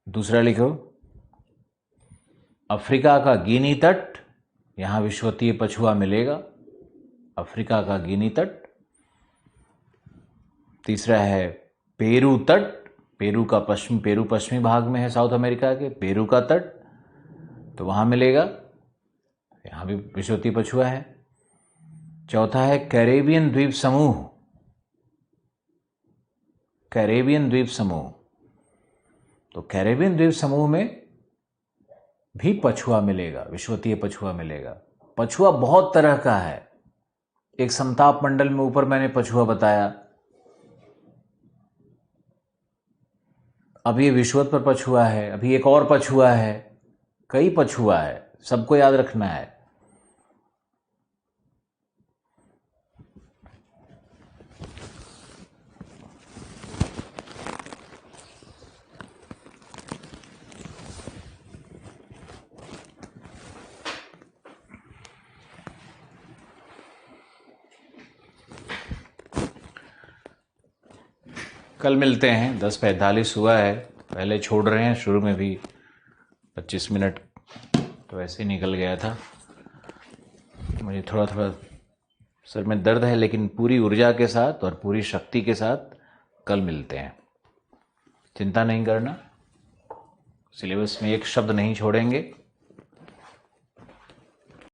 S1: दूसरा लिखो, अफ्रीका का गिनी तट, यहां विश्वतीय पछुआ मिलेगा। अफ्रीका का गिनी तट। तीसरा है पेरू तट, पेरू पश्चिमी भाग में है साउथ अमेरिका के, पेरू का तट, तो वहां मिलेगा, यहां भी विश्वतीय पछुआ है। चौथा है कैरेबियन द्वीप समूह, कैरेबियन द्वीप समूह, तो कैरेबियन द्वीप समूह में भी पछुआ मिलेगा, विश्वतीय पछुआ मिलेगा। पछुआ बहुत तरह का है। एक समताप मंडल में ऊपर मैंने पछुआ बताया, अभी विश्वत पर पछुआ है, अभी एक और पछुआ है, कई पछुआ है, सबको याद रखना है। कल मिलते हैं। 10:45 हुआ है, पहले छोड़ रहे हैं, शुरू में भी 25 मिनट तो ऐसे ही निकल गया था। मुझे थोड़ा थोड़ा सर में दर्द है, लेकिन पूरी ऊर्जा के साथ और पूरी शक्ति के साथ कल मिलते हैं। चिंता नहीं करना, सिलेबस में एक शब्द नहीं छोड़ेंगे।